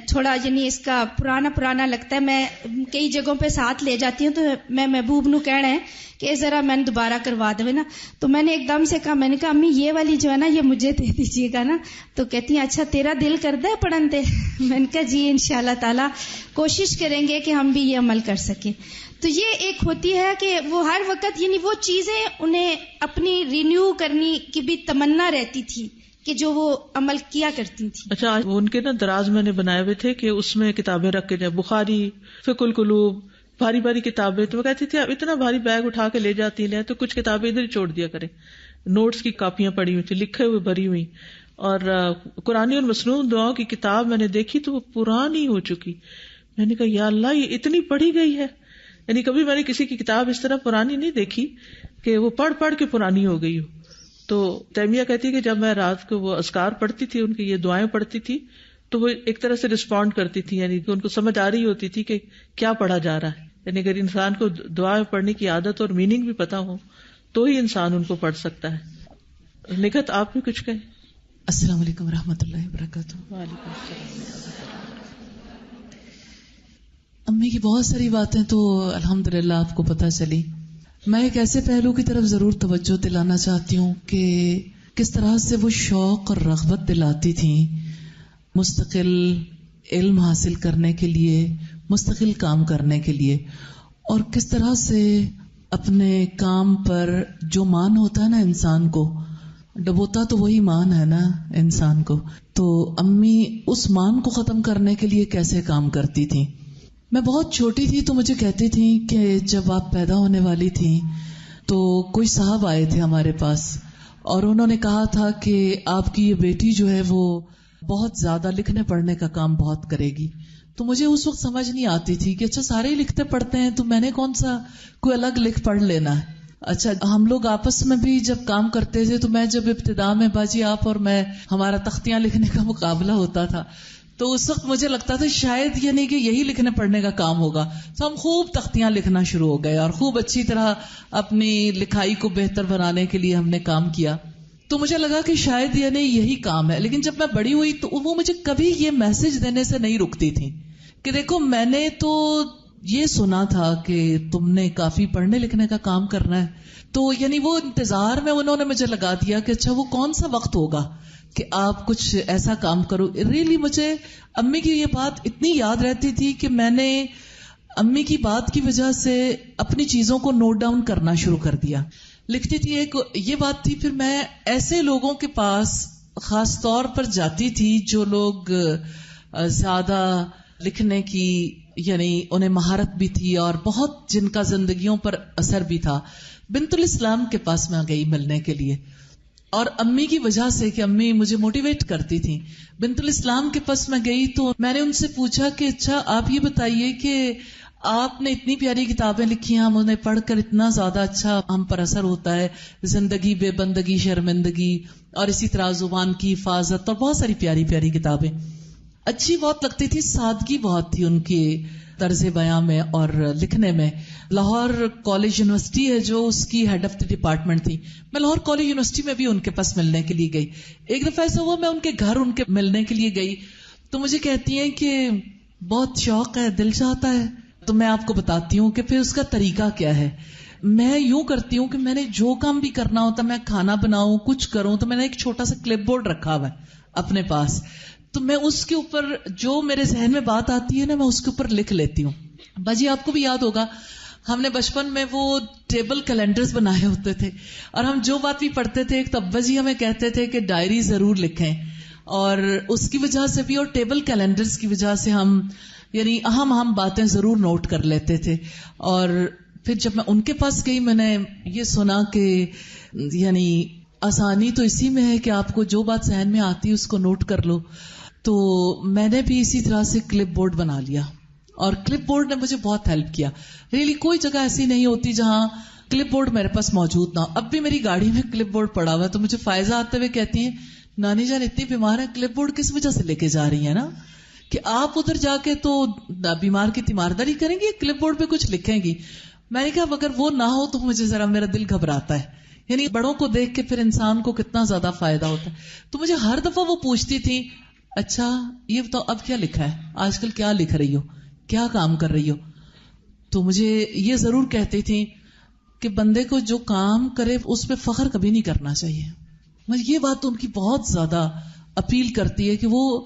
تھوڑا یعنی اس کا پرانا لگتا ہے. میں کئی جگہوں پہ ساتھ لے جاتی ہوں تو میں محبوب نو کہنا ہے کہ ذرا میں نے دوبارہ کروا دے نا. تو میں نے ایک دم سے کہا, میں نے کہا امی یہ والی جو ہے نا یہ مجھے دے دیجیے گا نا. تو کہتی ہیں اچھا تیرا دل کرتا ہے پڑھن تے. میں نے کہا جی انشاءاللہ تعالی کوشش کریں گے کہ ہم بھی یہ عمل کر سکیں. تو یہ ایک ہوتی ہے کہ وہ ہر وقت یعنی وہ چیزیں انہیں اپنی رینیو کرنے کی بھی تمنا رہتی تھی کہ جو وہ عمل کیا کرتی تھی. اچھا ان کے نا دراز میں نے بنائے ہوئے تھے کہ اس میں کتابیں رکھ کے جائے, بخاری, فقہ القلوب, بھاری بھاری کتابیں. تو وہ کہتی تھی آپ اتنا بھاری بیگ اٹھا کے لے جاتی ہیں تو کچھ کتابیں ادھر ہی چھوڑ دیا کریں. نوٹس کی کاپیاں پڑی ہوئی تھی, لکھے ہوئے بھری ہوئی. اور قرآن اور مسنون دعاؤں کی کتاب میں نے دیکھی تو وہ پرانی ہو چکی. میں نے کہا یا اللہ یہ اتنی پڑھی گئی ہے, یعنی کبھی میں نے کسی کی کتاب اس طرح پرانی نہیں دیکھی کہ وہ پڑھ پڑھ کے پرانی ہو گئی ہو. تو تیمیہ کہتی کہ جب میں رات کو وہ اذکار پڑھتی تھی, ان کی یہ دعائیں پڑھتی تھی, تو وہ ایک طرح سے رسپونڈ کرتی تھی، یعنی کہ ان کو سمجھ آ رہی ہوتی تھی کہ کیا پڑھا جا رہا ہے. یعنی اگر انسان کو دعا پڑھنے کی عادت اور میننگ بھی پتا ہو تو ہی انسان ان کو پڑھ سکتا ہے. نکھت آپ بھی کچھ کہیں. السلام علیکم ورحمۃ اللہ وبرکاتہ. وعلیکم السلام. امی کی بہت ساری باتیں تو الحمدللہ آپ کو پتہ چلی. میں ایک ایسے پہلو کی طرف ضرور توجہ دلانا چاہتی ہوں کہ کس طرح سے وہ شوق اور رغبت دلاتی تھیں مستقل علم حاصل کرنے کے لیے، مستقل کام کرنے کے لیے، اور کس طرح سے اپنے کام پر جو مان ہوتا ہے نا انسان کو، ڈبوتا تو وہی مان ہے نا انسان کو، تو امی اس مان کو ختم کرنے کے لیے کیسے کام کرتی تھیں. میں بہت چھوٹی تھی تو مجھے کہتی تھیں کہ جب آپ پیدا ہونے والی تھیں تو کوئی صاحب آئے تھے ہمارے پاس اور انہوں نے کہا تھا کہ آپ کی یہ بیٹی جو ہے وہ بہت زیادہ لکھنے پڑھنے کا کام بہت کرے گی. تو مجھے اس وقت سمجھ نہیں آتی تھی کہ اچھا سارے ہی لکھتے پڑھتے ہیں تو میں نے کون سا کوئی الگ لکھ پڑھ لینا ہے. اچھا ہم لوگ آپس میں بھی جب کام کرتے تھے تو میں جب ابتدا میں باجی آپ اور میں ہمارا تختیاں لکھنے کا مقابلہ ہوتا تھا تو اس وقت مجھے لگتا تھا شاید یعنی کہ یہی لکھنے پڑھنے کا کام ہوگا. تو ہم خوب تختیاں لکھنا شروع ہو گئے اور خوب اچھی طرح اپنی لکھائی کو بہتر بنانے کے لیے ہم نے کام کیا. تو مجھے لگا کہ شاید یعنی یہی کام ہے. لیکن جب میں بڑی ہوئی تو وہ مجھے کبھی یہ میسج دینے سے نہیں رکتی تھی کہ دیکھو میں نے تو یہ سنا تھا کہ تم نے کافی پڑھنے لکھنے کا کام کرنا ہے. تو یعنی وہ انتظار میں انہوں نے مجھے لگا دیا کہ اچھا وہ کون سا وقت ہوگا کہ آپ کچھ ایسا کام کرو. ریلی مجھے امی کی یہ بات اتنی یاد رہتی تھی کہ میں نے امی کی بات کی وجہ سے اپنی چیزوں کو نوٹ ڈاؤن کرنا شروع کر دیا. لکھتی تھی ایک یہ بات تھی. پھر میں ایسے لوگوں کے پاس خاص طور پر جاتی تھی جو لوگ زیادہ لکھنے کی یعنی انہیں مہارت بھی تھی اور بہت جن کا زندگیوں پر اثر بھی تھا. بنت الاسلام کے پاس میں گئی ملنے کے لیے اور امی کی وجہ سے کہ امی مجھے موٹیویٹ کرتی تھی. بنت الاسلام کے پاس میں گئی تو میں نے ان سے پوچھا کہ اچھا آپ یہ بتائیے کہ آپ نے اتنی پیاری کتابیں لکھی ہیں، ہم انہیں پڑھ کر اتنا زیادہ اچھا ہم پر اثر ہوتا ہے، زندگی بے بندگی شرمندگی اور اسی طرح زبان کی حفاظت اور بہت ساری پیاری پیاری کتابیں. اچھی بہت لگتی تھی، سادگی بہت تھی ان کے طرز بیان میں اور لکھنے میں. لاہور کالج یونیورسٹی ہے جو اس کی ہیڈ آف دی ڈپارٹمنٹ تھی. میں لاہور کالج یونیورسٹی میں بھی ان کے پاس ملنے کے لیے گئی. ایک دفعہ ایسا ہوا میں ان کے گھر ان کے ملنے کے لیے گئی تو مجھے کہتی ہیں کہ بہت شوق ہے، دل چاہتا ہے. تو میں آپ کو بتاتی ہوں کہ پھر اس کا طریقہ کیا ہے. میں یوں کرتی ہوں کہ میں نے جو کام بھی کرنا ہوتا، میں کھانا بناؤں کچھ کروں تو میں نے ایک چھوٹا سا کلپ بورڈ رکھا ہوا ہے اپنے پاس. تو میں اس کے اوپر جو میرے ذہن میں بات آتی ہے نا میں اس کے اوپر لکھ لیتی ہوں. باجی آپ کو بھی یاد ہوگا ہم نے بچپن میں وہ ٹیبل کیلنڈرز بنائے ہوتے تھے اور ہم جو بات بھی پڑھتے تھے ایک تو ابا جی ہمیں کہتے تھے کہ ڈائری ضرور لکھیں، اور اس کی وجہ سے بھی اور ٹیبل کیلنڈرز کی وجہ سے ہم یعنی اہم باتیں ضرور نوٹ کر لیتے تھے. اور پھر جب میں ان کے پاس گئی میں نے یہ سنا کہ یعنی آسانی تو اسی میں ہے کہ آپ کو جو بات ذہن میں آتی ہے اس کو نوٹ کر لو. تو میں نے بھی اسی طرح سے کلپ بورڈ بنا لیا اور کلپ بورڈ نے مجھے بہت ہیلپ کیا. ریلی کوئی جگہ ایسی نہیں ہوتی جہاں کلپ بورڈ میرے پاس موجود نہ ہو. اب بھی میری گاڑی میں کلپ بورڈ پڑا ہوا ہے تو مجھے فائزہ آتے ہوئے کہتی ہیں نانی جان اتنی بیمار ہے کلپ بورڈ کس وجہ سے لے کے جا رہی ہیں نا کہ آپ ادھر جا کے تو بیمار کی تیمارداری کریں گی، کلپ بورڈ پہ کچھ لکھیں گی. میں نے کہا اگر وہ نہ ہو تو مجھے ذرا میرا دل گھبراتا ہے. یعنی بڑوں کو دیکھ کے پھر انسان کو کتنا زیادہ فائدہ ہوتا ہے. تو مجھے ہر دفعہ وہ پوچھتی تھی اچھا یہ بتاؤ اب کیا لکھا ہے، آج کل کیا لکھ رہی ہو، کیا کام کر رہی ہو. تو مجھے یہ ضرور کہتی تھی کہ بندے کو جو کام کرے اس پہ فخر کبھی نہیں کرنا چاہیے. مجھے یہ بات ان کی بہت زیادہ اپیل کرتی ہے کہ وہ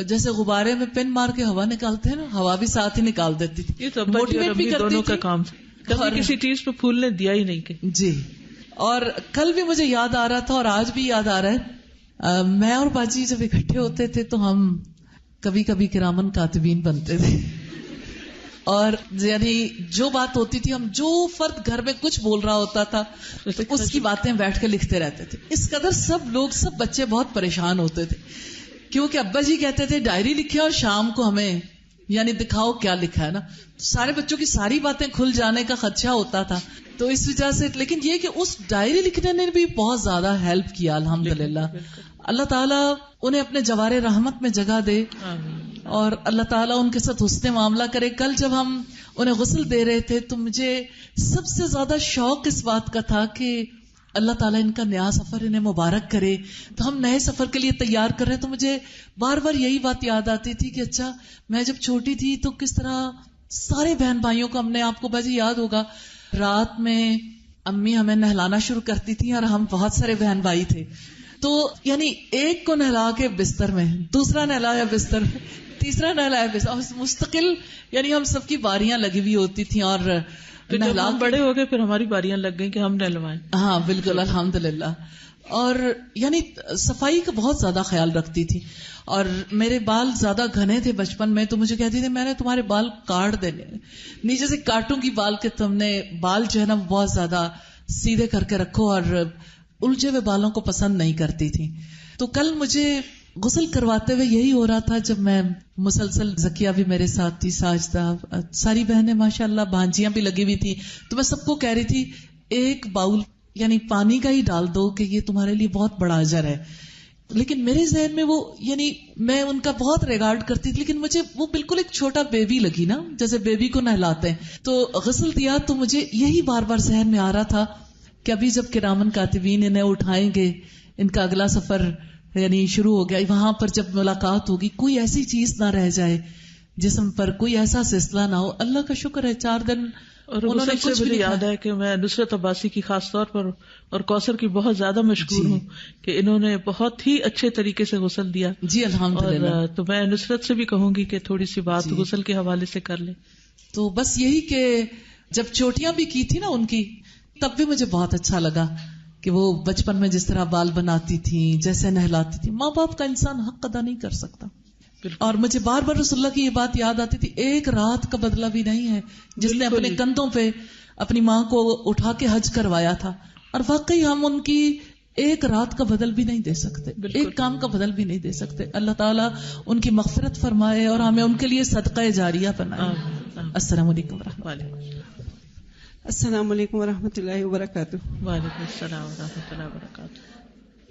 جیسے غبارے میں پن مار کے ہوا نکالتے ہیں نا، ہوا بھی ساتھ ہی نکال دیتی تھی. یہ تو موٹیویٹ بھی دونوں کا کام کبھی کسی چیز پہ پھولنے دیا ہی نہیں کہ جی. اور کل بھی مجھے یاد آ رہا تھا اور آج بھی یاد آ رہا ہے، میں اور باجی جب اکٹھے ہوتے تھے تو ہم کبھی کبھی کرامن کاتبین بنتے تھے اور یعنی جو بات ہوتی تھی ہم جو فرد گھر میں کچھ بول رہا ہوتا تھا اس کی باتیں بیٹھ کے لکھتے رہتے تھے. اس قدر سب لوگ سب بچے بہت پریشان ہوتے تھے کیونکہ ابا جی کہتے تھے ڈائری لکھے اور شام کو ہمیں یعنی دکھاؤ کیا لکھا ہے نا. سارے بچوں کی ساری باتیں کھل جانے کا خدشہ ہوتا تھا تو اس وجہ سے, لیکن یہ کہ اس ڈائری لکھنے نے بھی بہت زیادہ ہیلپ کیا الحمدللہ. اللہ تعالیٰ انہیں اپنے جوار رحمت میں جگہ دے اور اللہ تعالیٰ ان کے ساتھ حسن معاملہ کرے. کل جب ہم انہیں غسل دے رہے تھے تو مجھے سب سے زیادہ شوق اس بات کا تھا کہ اللہ تعالیٰ ان کا نیا سفر انہیں مبارک کرے. تو ہم نئے سفر کے لیے تیار کر رہے, تو مجھے بار بار یہی بات یاد آتی تھی کہ اچھا میں جب چھوٹی تھی تو کس طرح سارے بہن بھائیوں کو ہم نے, آپ کو بھائی یاد ہوگا, رات میں امی ہمیں نہلانا شروع کرتی تھی اور ہم بہت سارے بہن بھائی تھے, تو یعنی ایک کو نہلا کے بستر میں, دوسرا نہلایا بستر میں, تیسرا نہلایا بستر, اور مستقل یعنی ہم سب کی باریاں لگی ہوئی ہوتی تھیں. اور جب ہم بڑے ہو گئے پھر ہماری باریاں لگ گئی کہ ہم نہلوائیں. ہاں بالکل الحمدللہ. اور یعنی صفائی کا بہت زیادہ خیال رکھتی تھی. اور میرے بال زیادہ گھنے تھے بچپن میں, تو مجھے کہتی تھی میں نے تمہارے بال کاٹ دینے, نیچے سے کاٹوں گی بال کے, تم نے بال جو ہے نا بہت زیادہ سیدھے کر کے رکھو, اور الجھے ہوئے بالوں کو پسند نہیں کرتی تھی. تو کل مجھے غسل کرواتے ہوئے یہی ہو رہا تھا, جب میں مسلسل زکیہ بھی میرے ساتھ تھی, ساجدہ, ساری بہنیں ماشاءاللہ, بھانجیاں بھی لگی ہوئی تھی, تو میں سب کو کہہ رہی تھی ایک باؤل یعنی پانی کا ہی ڈال دو کہ یہ تمہارے لیے بہت بڑا اجر ہے. لیکن میرے ذہن میں وہ یعنی میں ان کا بہت ریگارڈ کرتی تھی, لیکن مجھے وہ بالکل ایک چھوٹا بیبی لگی نا, جیسے بیبی کو نہلاتے ہیں. تو غسل دیا تو مجھے یہی بار بار ذہن میں آ رہا تھا کہ ابھی جب کرامن کاتبین انہیں اٹھائیں گے, ان کا اگلا سفر یعنی شروع ہو گیا, وہاں پر جب ملاقات ہوگی کوئی ایسی چیز نہ رہ جائے جسم پر, کوئی ایسا سلسلہ نہ ہو. اللہ کا شکر ہے 4 دن. اور غسل سے مجھے یاد ہے کہ میں نصرت عباسی کی خاص طور پر اور کوثر کی بہت زیادہ مشکور ہوں کہ انہوں نے بہت ہی اچھے طریقے سے غسل دیا. جی الحمدللہ. اور تو میں نصرت سے بھی کہوں گی کہ تھوڑی سی بات غسل کے حوالے سے کر لیں. تو بس یہی کہ جب چوٹیاں بھی کی تھی نا ان کی, تب بھی مجھے بہت اچھا لگا کہ وہ بچپن میں جس طرح بال بناتی تھیں, جیسے نہلاتی تھی. ماں باپ کا انسان حق ادا نہیں کر سکتا. اور مجھے بار بار رسول اللہ کی یہ بات یاد آتی تھی, ایک رات کا بدلہ بھی نہیں ہے جس نے اپنے کندھوں پہ اپنی ماں کو اٹھا کے حج کروایا تھا. اور واقعی ہم ان کی ایک رات کا بدل بھی نہیں دے سکتے, ایک کام کا بدل بھی نہیں دے سکتے. اللہ تعالیٰ ان کی مغفرت فرمائے اور ہمیں ان کے لیے صدقہ جاریہ بنائے. السلام علیکم ورحمۃ اللہ. السلام علیکم ورحمۃ اللہ وبرکاتہ. وعلیکم السلام ورحمۃ اللہ وبرکاتہ.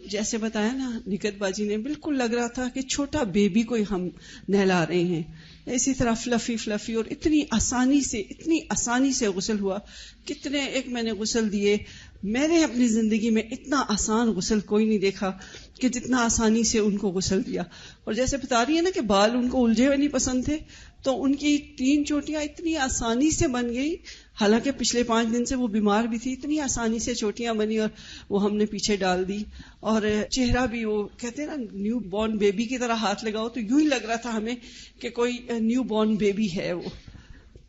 جیسے بتایا نا نکت باجی نے, بالکل لگ رہا تھا کہ چھوٹا بیبی کو ہم نہلا رہے ہیں. اسی طرح فلفی اور اتنی آسانی سے غسل ہوا. کتنے ایک میں نے غسل دیے, میں نے اپنی زندگی میں اتنا آسان غسل کوئی نہیں دیکھا کہ جتنا آسانی سے ان کو غسل دیا. اور جیسے بتا رہی ہے نا کہ بال ان کو الجھے ہوئے نہیں پسند تھے, تو ان کی 3 چوٹیاں اتنی آسانی سے بن گئی. حالانکہ پچھلے 5 دن سے وہ بیمار بھی تھی, اتنی آسانی سے چوٹیاں بنی اور وہ ہم نے پیچھے ڈال دی. اور چہرہ بھی وہ کہتے ہیں نا نیو بورن بیبی کی طرح ہاتھ لگاؤ تو یوں ہی لگ رہا تھا ہمیں کہ کوئی نیو بورن بیبی ہے. وہ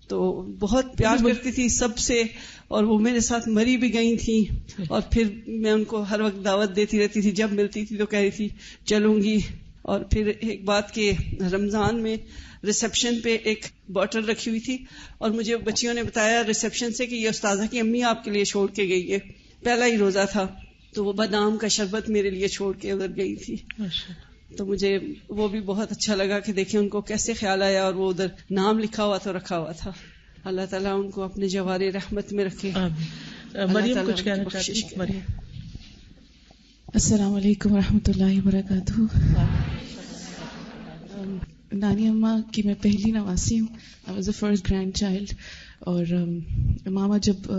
تو بہت پیار کرتی تھی سب سے, اور وہ میرے ساتھ مری بھی گئی تھیں. اور پھر میں ان کو ہر وقت دعوت دیتی رہتی تھی, جب ملتی تھی تو کہہ رہی تھی چلوں گی. اور پھر ایک بات کہ رمضان میں ریسپشن پہ ایک بوٹل رکھی ہوئی تھی, اور مجھے بچیوں نے بتایا ریسپشن سے کہ یہ استاذہ کی امی آپ کے لیے چھوڑ کے گئی ہے. پہلا ہی روزہ تھا تو وہ بادام کا شربت میرے لیے چھوڑ کے ادھر گئی تھی. تو مجھے وہ بھی بہت اچھا لگا کہ دیکھیں ان کو کیسے خیال آیا, اور وہ ادھر نام لکھا ہوا تو رکھا ہوا تھا. اللہ تعالیٰ ان کو اپنے جوار رحمت میں رکھے. مریم کچھ کہنا چاہتی ہے. مریم. السلام علیکم ورحمۃ اللہ وبرکاتہ. نانی اماں کی میں پہلی نواسی ہوں. I was a first grand child. اور ماما جب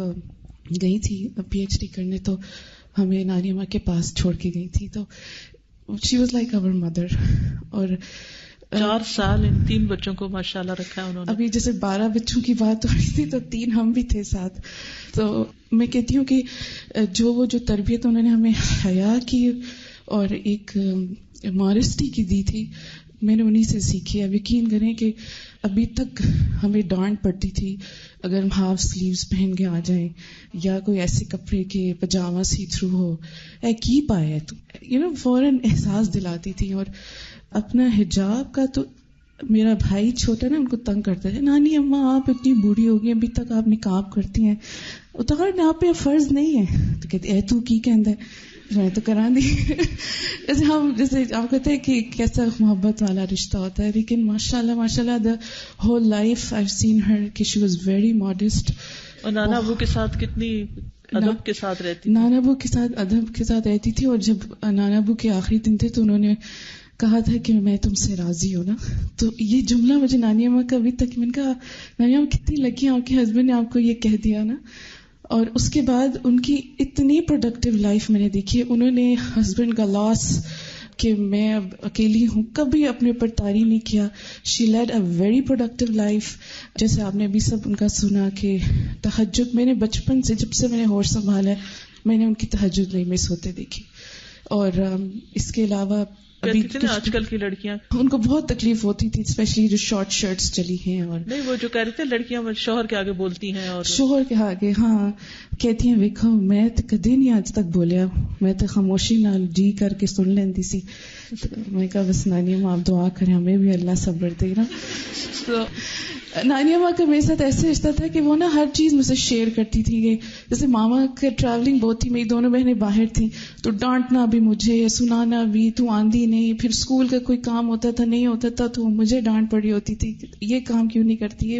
گئی تھی پی ایچ ڈی کرنے تو ہمیں نانی اماں کے پاس چھوڑ کے گئی تھی. تو she was like our mother. اور 4 سال ان 3 بچوں کو ماشاءاللہ رکھا ہے انہوں نے. ابھی جیسے 12 بچوں کی بات ہو رہی تھی تو 3 ہم بھی تھے ساتھ. تو میں کہتی ہوں کہ جو تربیت انہوں نے ہمیں حیا کی اور ایک ماڈسٹی کی دی تھی, میں نے انہی سے سیکھی. اب یقین کریں کہ ابھی تک ہمیں ڈانٹ پڑتی تھی اگر ہم ہاف سلیوز پہن کے آ جائیں, یا کوئی ایسے کپڑے کے پجامہ سی تھرو ہو, کی پایا تو فوراً احساس دلاتی تھی. اور اپنا حجاب کا تو میرا بھائی چھوٹا نا ان کو تنگ کرتا تھا, نانی اماں آپ اتنی بوڑھی ہو گئی ابھی تک آپ نقاب کرتی ہیں, اتارنا آپ پہ فرض نہیں ہے. تو کہتے تو کی کہندا ہے. میں تو کرا دی. جیسے آپ کہتے ہیں کہ کیسا محبت والا رشتہ ہوتا ہے, لیکن ماشاء اللہ دا ہول لائف آئی سین ہر کہ شی واز ویری ماڈسٹ. اور نانا ابو کے ساتھ کتنی ادب کے ساتھ رہتی تھی. نانا ابو کے ساتھ ادب کے ساتھ رہتی تھی. اور جب نانا ابو کے آخری دن تھے تو انہوں نے کہا تھا کہ میں تم سے راضی ہوں نا. تو یہ جملہ مجھے نانی اماں کا ابھی تک, میں نے کہا نانی اماں کتنی لکی ہیں, آپ کے ہسبینڈ نے آپ کو یہ کہہ دیا نا. اور اس کے بعد ان کی اتنی پروڈکٹیو لائف میں نے دیکھی. انہوں نے ہسبینڈ کا لاس کہ میں اب اکیلی ہوں کبھی اپنے اوپر طاری نہیں کیا. She lead a very productive life. جیسے آپ نے ابھی سب ان کا سنا کہ تہجد, میں نے بچپن سے جب سے میں نے ہوش سنبھالا ہے میں نے ان کی تہجد نہیں مس ہوتے دیکھی. اور اس کے علاوہ ابھی آج کل کی لڑکیاں ان کو بہت تکلیف ہوتی تھی, اسپیشلی جو شارٹ شرٹس چلی ہیں. اور نہیں, وہ جو کہہ رہے تھے لڑکیاں شوہر کے آگے بولتی ہیں, اور شوہر کے آگے ہاں کہتی ہیں ویکھو میں تو کدی نہیں آج تک بولیا, میں تو خاموشی نال جی کر کے سن لیندی سی. میں کہا بس نانی اماں آپ دعا کریں ہمیں بھی اللہ صبر دے نا. تو نانی اماں کا میرے ساتھ ایسے رشتہ تھا کہ وہ نا ہر چیز مجھ سے شیئر کرتی تھی. کہ جیسے ماما کا ٹریولنگ بہت تھی, میری دونوں بہنیں باہر تھیں, تو ڈانٹنا بھی مجھے, سنانا بھی, تو آندھی نہیں. پھر اسکول کا کوئی کام ہوتا تھا نہیں ہوتا تھا تو مجھے ڈانٹ پڑی ہوتی تھی یہ کام کیوں نہیں کرتی ہے.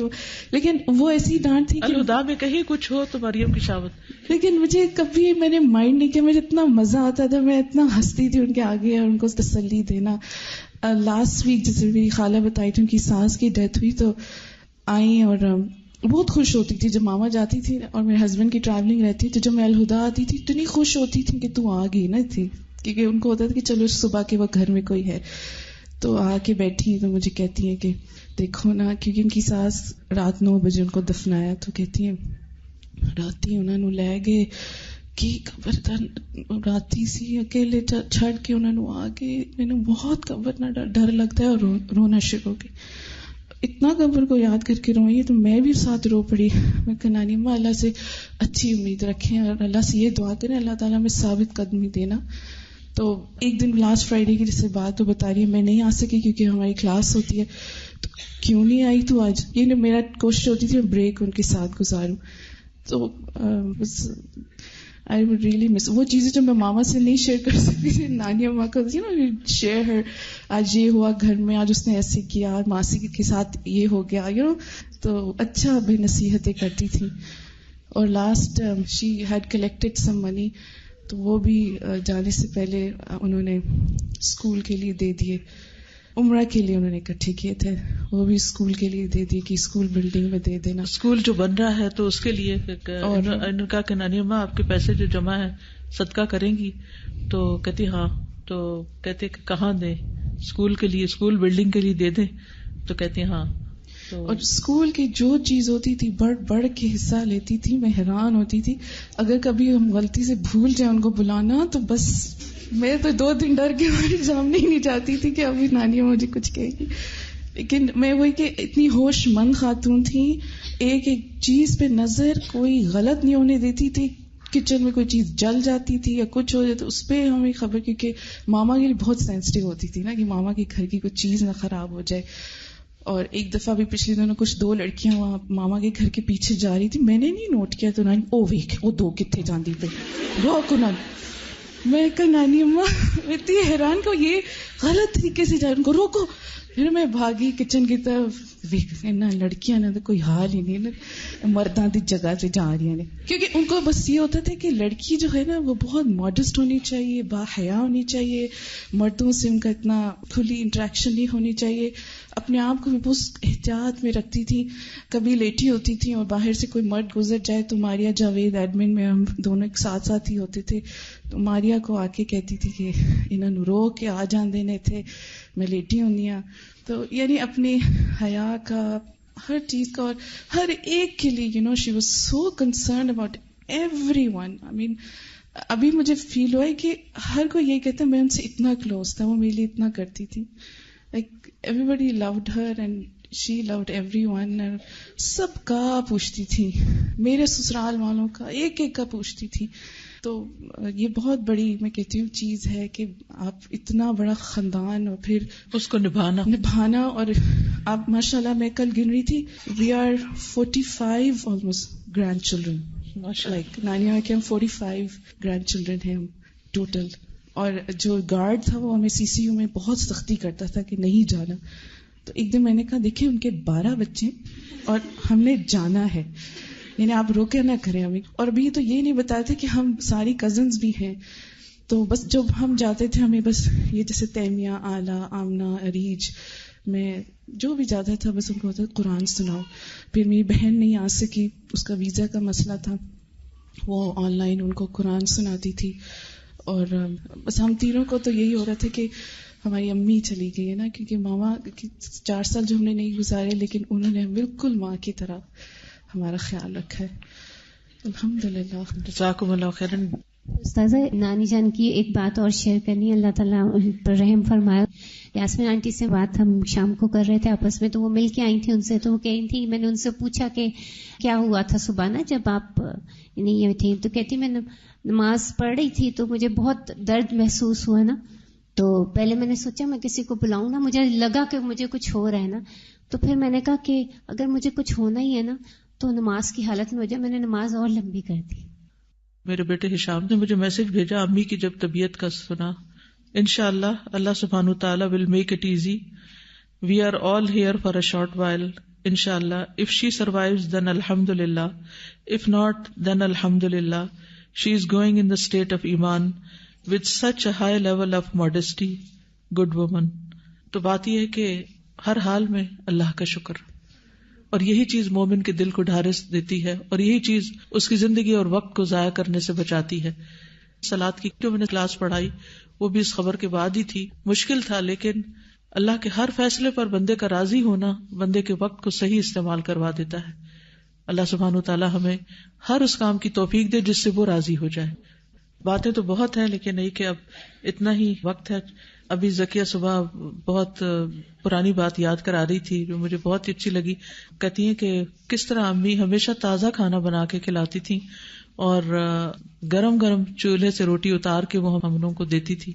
لیکن وہ ایسی ڈانٹ تھی کہ الہدا میں کہیں کچھ ہو تو مریم کی شاوت. لیکن مجھے کبھی میں نے مائنڈ نہیں کیا, مجھے اتنا مزہ آتا تھا, میں اتنا ہنستی تھی ان کے آگے اور ان کو تسلی دینا. لاسٹ ویک جیسے میری خالہ بتائی تھی ان کی ساس کی ڈیتھ ہوئی تو آئی اور بہت خوش ہوتی تھی جب ماما جاتی تھی اور میرے ہسبینڈ کی ٹریولنگ رہتی تو جب میں الہدا آتی تھی اتنی خوش ہوتی تھی کہ تو آ گئی نا تھی, کیونکہ ان کو ہوتا تھا کہ چلو صبح کے وقت گھر میں کوئی ہے. تو آ کے بیٹھی تو مجھے کہتی ہیں کہ دیکھو نا, کیونکہ ان کی ساس رات 9 بجے ان کو دفنایا, تو کہتی ہیں راتی انہوں نے لے گئے کہ قبر راتی سی اکیلے چھڑ کے انہوں نے آ گئے. میں نے بہت قبر نہ ڈر لگتا ہے اور رونا شروع ہو گئی. اتنا قبر کو یاد کر کے روئی تو میں بھی ساتھ رو پڑی. میں کہ نانی اماں اللہ سے اچھی امید رکھیں اور اللہ سے یہ دعا کریں اللہ تعالیٰ میں ثابت قدمی دینا. تو ایک دن لاسٹ فرائیڈے کی جیسے بات تو بتا رہی ہے, میں نہیں آ سکی کیونکہ ہماری کلاس ہوتی ہے. تو کیوں نہیں آئی تو آج, یہ میرا کوشش ہوتی تھی میں بریک ان کے ساتھ گزاروں. تو I would really miss وہ چیزیں جو میں ماما سے نہیں شیئر کر سکتی تھی, نانی اماں کو شیئر ہر, آج یہ ہوا گھر میں, آج اس نے ایسے کیا, ماسی کے ساتھ یہ ہو گیا, تو اچھا بھی نصیحتیں کرتی تھی. اور لاسٹ شی ہیڈ کلیکٹڈ سم منی, تو وہ بھی جانے سے پہلے انہوں نے اسکول کے لیے دے دیے, عمرہ کے لیے انہوں نے اکٹھے کیے تھے, وہ بھی اسکول کے لیے دے دیے کہ اسکول بلڈنگ میں دے دینا. اسکول جو بن رہا ہے تو اس کے لیے, اور ان کا کہ نانی اماں آپ کے پیسے جو جمع ہے صدقہ کریں گی, تو کہتی ہاں, تو کہتے کہ کہاں دیں, اسکول کے لیے, اسکول بلڈنگ کے لیے دے دیں, تو کہتی ہاں. اور اسکول کی جو چیز ہوتی تھی بڑھ کے حصہ لیتی تھی, میں حیران ہوتی تھی. اگر کبھی ہم غلطی سے بھول جائیں ان کو بلانا تو بس میں تو 2 دن ڈر کے ہمارے سامنے ہی نہیں جاتی تھی کہ ابھی نانی مجھے کچھ کہے گی. لیکن میں وہی کہ اتنی ہوش مند خاتون تھی, ایک چیز پہ نظر کوئی غلط نہیں ہونے دیتی تھی. کچن میں کوئی چیز جل جاتی تھی یا کچھ ہو جاتا تو اس پہ ہمیں خبر, کیونکہ ماما کے لیے بہت سینسٹیو ہوتی تھی نا کہ ماما کے گھر کی کوئی چیز نہ خراب ہو جائے. اور ایک دفعہ بھی پچھلے دنوں کچھ 2 لڑکیاں وہاں ماما کے گھر کے پیچھے جا رہی تھی, میں نے نہیں نوٹ کیا, تو نانی او ویک وہ 2 کتنے جاندی پہ روکو نا. میں کہ نانی اماں اتنی حیران کو یہ غلط طریقے سے جا رہی, ان کو روکو. پھر میں بھاگی کچن کی طرف, لڑکیاں نے تو کوئی حال ہی نہیں, مرداں دی جگہ سے جا رہی ہیں, کیونکہ ان کو بس یہ ہوتا تھا کہ لڑکی جو ہے نا وہ بہت ماڈسٹ ہونی چاہیے, با حیا ہونی چاہیے, مردوں سے ان کا اتنا کھلی انٹریکشن نہیں ہونی چاہیے. اپنے آپ کو بھی بہت احتیاط میں رکھتی تھی. کبھی لیٹی ہوتی تھی اور باہر سے کوئی مرد گزر جائے تو ماریا جاوید ایڈمن میں ہم دونوں ایک ساتھ ہی ہوتے تھے, تو ماریا کو آ کے کہتی تھی کہ انہوں نے رو کے آ جان دینے تھے, میں لیٹی ہونی ہوں. تو یعنی اپنی حیا کا, ہر چیز کا, اور ہر ایک کے لیے she was so concerned about everyone. I mean ابھی مجھے فیل ہوا ہے کہ ہر کوئی یہ کہتا ہے میں ان سے اتنا کلوز تھا, وہ میرے لیے اتنا کرتی تھی. Like everybody loved her and she loved everyone. سب کا پوچھتی تھی, میرے سسرال والوں کا ایک کا پوچھتی تھی. تو یہ بہت بڑی میں کہتی ہوں چیز ہے کہ آپ اتنا بڑا خاندان اور پھر اس کو نبھانا. اور آپ ماشاء اللہ میں کل گن رہی تھی, we are 45 almost grandchildren, like نانیاں کے ہم 45 گرینڈ چلڈرن ہیں ہم. ٹوٹل. اور جو گارڈ تھا وہ ہمیں CCU میں بہت سختی کرتا تھا کہ نہیں جانا. تو ایک دن میں نے کہا دیکھیں ان کے 12 بچے اور ہم نے جانا ہے, یعنی آپ روکے نہ کریں ہمیں. اور ابھی تو یہ نہیں بتایا تھا کہ ہم ساری کزنز بھی ہیں. تو بس جب ہم جاتے تھے ہمیں بس یہ جیسے تیمیہ, آلہ, آمنہ, عریج میں جو بھی جاتا تھا بس ان کو ہوتا قرآن سناؤ. پھر میری بہن نہیں آ سکی, اس کا ویزا کا مسئلہ تھا, وہ آن لائن ان کو قرآن سناتی تھی. اور بس ہم تینوں کو تو یہی ہو رہا تھا کہ ہماری امی چلی گئی ہے نا, کیونکہ ماما 4 سال جو ہم نے نہیں گزارے لیکن انہوں نے بالکل ماں کی طرح ہمارا خیال رکھا ہے. الحمدللہ. جزاکم اللہ خیرا. استاذہ, نانی جان کی ایک بات اور شیئر کرنی ہے, اللہ تعالیٰ ان پر رحم فرمایا. یاسمین آنٹی سے بات ہم شام کو کر رہے تھے آپس میں, تو وہ مل کے آئی تھی ان سے, تو وہ کہہ رہی تھی, میں نے ان سے پوچھا کہ کیا ہوا تھا صبح نا جب آپ نہیں تھیں, تو کہتی میں نماز پڑھ رہی تھی تو مجھے بہت درد محسوس ہوا نا, تو پہلے میں نے سوچا میں کسی کو بلاؤں نا, مجھے لگا کہ مجھے کچھ ہو رہا ہے نا, تو پھر میں نے کہا کہ اگر مجھے کچھ ہونا ہی ہے نا تو نماز کی حالت میں ہو جائے. میں نے نماز اور لمبی کر دی. میرے بیٹے ہشام نے مجھے میسج بھیجا, امی کی جب طبیعت کا سنا, انشاءاللہ اللہ سبحانہ وتعالی will make it easy. We are all here for a short while. Inshallah, if she survives then alhamdulillah. If not then alhamdulillah. She is going in the state of iman with such a high level of modesty. Good woman. تو بات یہ ہے کہ ہر حال میں اللہ کا شکر, اور یہی چیز مومن کے دل کو ڈھارس دیتی ہے, اور یہی چیز اس کی زندگی اور وقت کو ضائع کرنے سے بچاتی ہے. صلاۃ کی جو میں نے کلاس پڑھائی وہ بھی اس خبر کے بعد ہی تھی. مشکل تھا, لیکن اللہ کے ہر فیصلے پر بندے کا راضی ہونا بندے کے وقت کو صحیح استعمال کروا دیتا ہے. اللہ سبحانہ وتعالی ہمیں ہر اس کام کی توفیق دے جس سے وہ راضی ہو جائے. باتیں تو بہت ہیں لیکن نہیں کہ اب اتنا ہی وقت ہے. ابھی زکیہ صبح بہت پرانی بات یاد کرا رہی تھی جو مجھے بہت اچھی لگی. کہتی ہیں کہ کس طرح امی ہمیشہ تازہ کھانا بنا کے کھلاتی تھی اور گرم گرم چولہے سے روٹی اتار کے وہ ہم لوگوں کو دیتی تھی.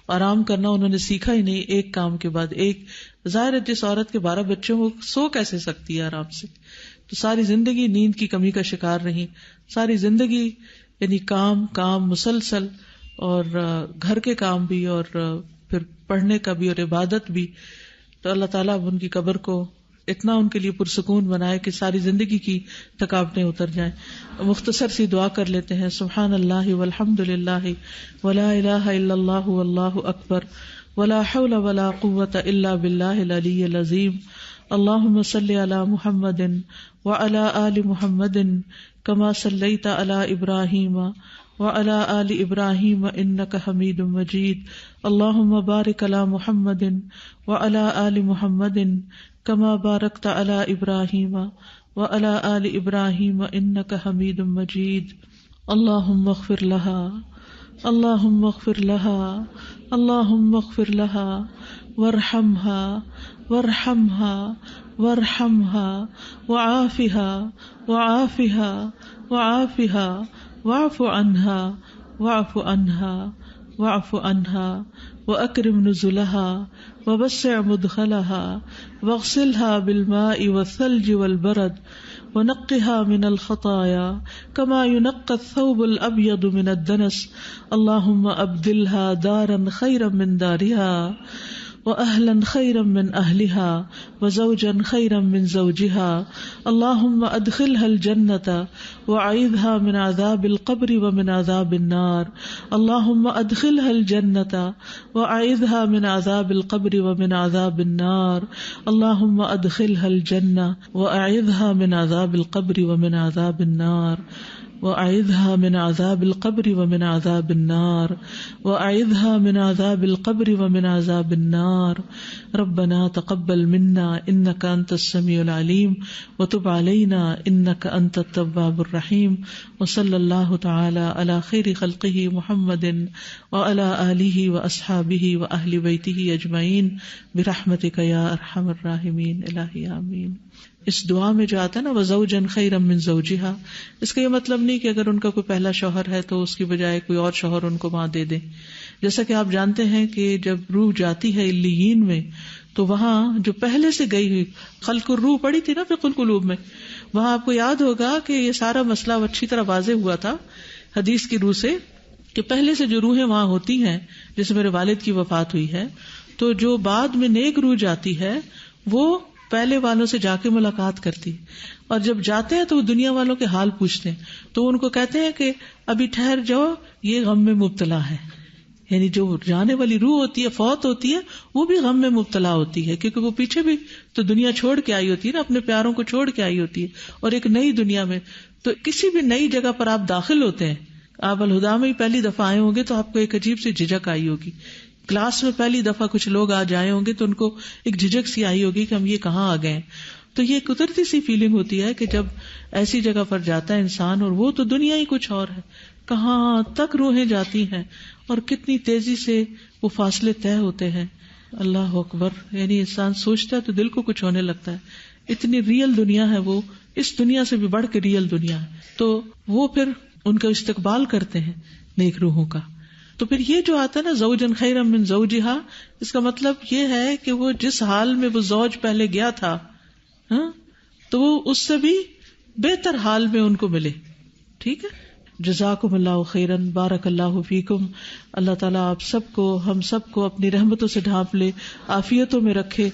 آرام کرنا انہوں نے سیکھا ہی نہیں, ایک کام کے بعد ایک. ظاہر ہے جس عورت کے 12 بچوں کو سو کیسے سکتی ہے آرام سے, تو ساری زندگی نیند کی کمی کا شکار رہی. ساری زندگی یعنی کام کام مسلسل, اور گھر کے کام بھی اور پھر پڑھنے کا بھی اور عبادت بھی. تو اللہ تعالیٰ اب ان کی قبر کو اتنا ان کے لیے پرسکون بنائے کہ ساری زندگی کی تھکاوٹیں اتر جائیں. مختصر سی دعا کر لیتے ہیں. سبحان اللہ والحمد للہ ولا الہ الا اللہ واللہ اکبر ولا حول ولا قوة الا باللہ العلی العظیم. اللہم صلی علی محمد وعلی آل محمد کما صلیت علی ابراہیم وعلی آل ابراہیم انک حمید مجید. اللہم بارک علی محمد وعلی آل محمد کما بارکت علی ابراہیم وعلی آل ابراہیم انک حمید مجید. اللہم اغفر لها اللہم اغفر لها اللہم اغفر لها وارحمها وارحمها وارحمها وعافها وعافها وعافها واعف عنها واعف عنها واعف عنها وأكرم نزلها ووسع مدخلها واغسلها بالماء والثلج والبرد ونقها من الخطايا كما ينقى الثوب الأبيض من الدنس. اللهم أبدلها دارا خيرا من دارها وأهلا خيرا من أهلها وزوجا خيرا من زوجها. اللهم أدخلها الجنة وأعيذها من عذاب القبر ومن عذاب النار. اللهم أدخلها الجنة وأعيذها من عذاب القبر ومن عذاب النار. اللهم أدخلها الجنة وأعيذها من عذاب القبر ومن عذاب النار. وأعذها من عذاب القبر ومن عذاب النار. وأعذها من عذاب القبر ومن عذاب النار. ربنا تقبل منا إنك أنت السميع العليم وتب علينا إنك أنت التواب الرحيم. وصلى الله تعالى على خير خلقه محمد وعلى آله وأصحابه وأهل بيته أجمعين برحمتك يا أرحم الراحمين. الہی آمین. اس دعا میں جو آتا ہے نا وزوجا خیرا من زوجها, اس کا یہ مطلب نہیں کہ اگر ان کا کوئی پہلا شوہر ہے تو اس کی بجائے کوئی اور شوہر ان کو وہاں دے دیں. جیسا کہ آپ جانتے ہیں کہ جب روح جاتی ہے علیین میں تو وہاں جو پہلے سے گئی ہوئی خلق الروح پڑی تھی نا فقہ القلوب میں, وہاں آپ کو یاد ہوگا کہ یہ سارا مسئلہ اچھی طرح واضح ہوا تھا حدیث کی روح سے کہ پہلے سے جو روحیں وہاں ہوتی ہیں، جیسے میرے والد کی وفات ہوئی ہے، تو جو بعد میں نیک روح جاتی ہے وہ پہلے والوں سے جا کے ملاقات کرتی، اور جب جاتے ہیں تو وہ دنیا والوں کے حال پوچھتے ہیں، تو ان کو کہتے ہیں کہ ابھی ٹھہر جاؤ، یہ غم میں مبتلا ہے. یعنی جو جانے والی روح ہوتی ہے، فوت ہوتی ہے، وہ بھی غم میں مبتلا ہوتی ہے، کیونکہ وہ پیچھے بھی تو دنیا چھوڑ کے آئی ہوتی ہے نا، اپنے پیاروں کو چھوڑ کے آئی ہوتی ہے، اور ایک نئی دنیا میں. تو کسی بھی نئی جگہ پر آپ داخل ہوتے ہیں، آپ الہدا میں ہی پہلی دفعہ آئے ہوں گے تو آپ کو ایک عجیب سی جھجک آئی ہوگی. کلاس میں پہلی دفعہ کچھ لوگ آ جائے ہوں گے تو ان کو ایک جھجک سی آئی ہوگی کہ ہم یہ کہاں آ گئے ہیں. تو یہ قدرتی سی فیلنگ ہوتی ہے کہ جب ایسی جگہ پر جاتا ہے انسان، اور وہ تو دنیا ہی کچھ اور ہے، کہاں تک روحیں جاتی ہیں اور کتنی تیزی سے وہ فاصلے طے ہوتے ہیں. اللہ اکبر. یعنی انسان سوچتا ہے تو دل کو کچھ ہونے لگتا ہے. اتنی ریئل دنیا ہے وہ، اس دنیا سے بھی بڑھ کے ریئل دنیا ہے. تو وہ پھر ان کا استقبال کرتے ہیں نیک روحوں کا. تو پھر یہ جو آتا ہے نا زوجن خیرا من زوجہا، اس کا مطلب یہ ہے کہ وہ جس حال میں وہ زوج پہلے گیا تھا، تو وہ اس سے بھی بہتر حال میں ان کو ملے. ٹھیک ہے. جزاکم اللہ خیرن، بارک اللہ فیکم. اللہ تعالیٰ آپ سب کو، ہم سب کو اپنی رحمتوں سے ڈھانپ لے، عافیتوں میں رکھے،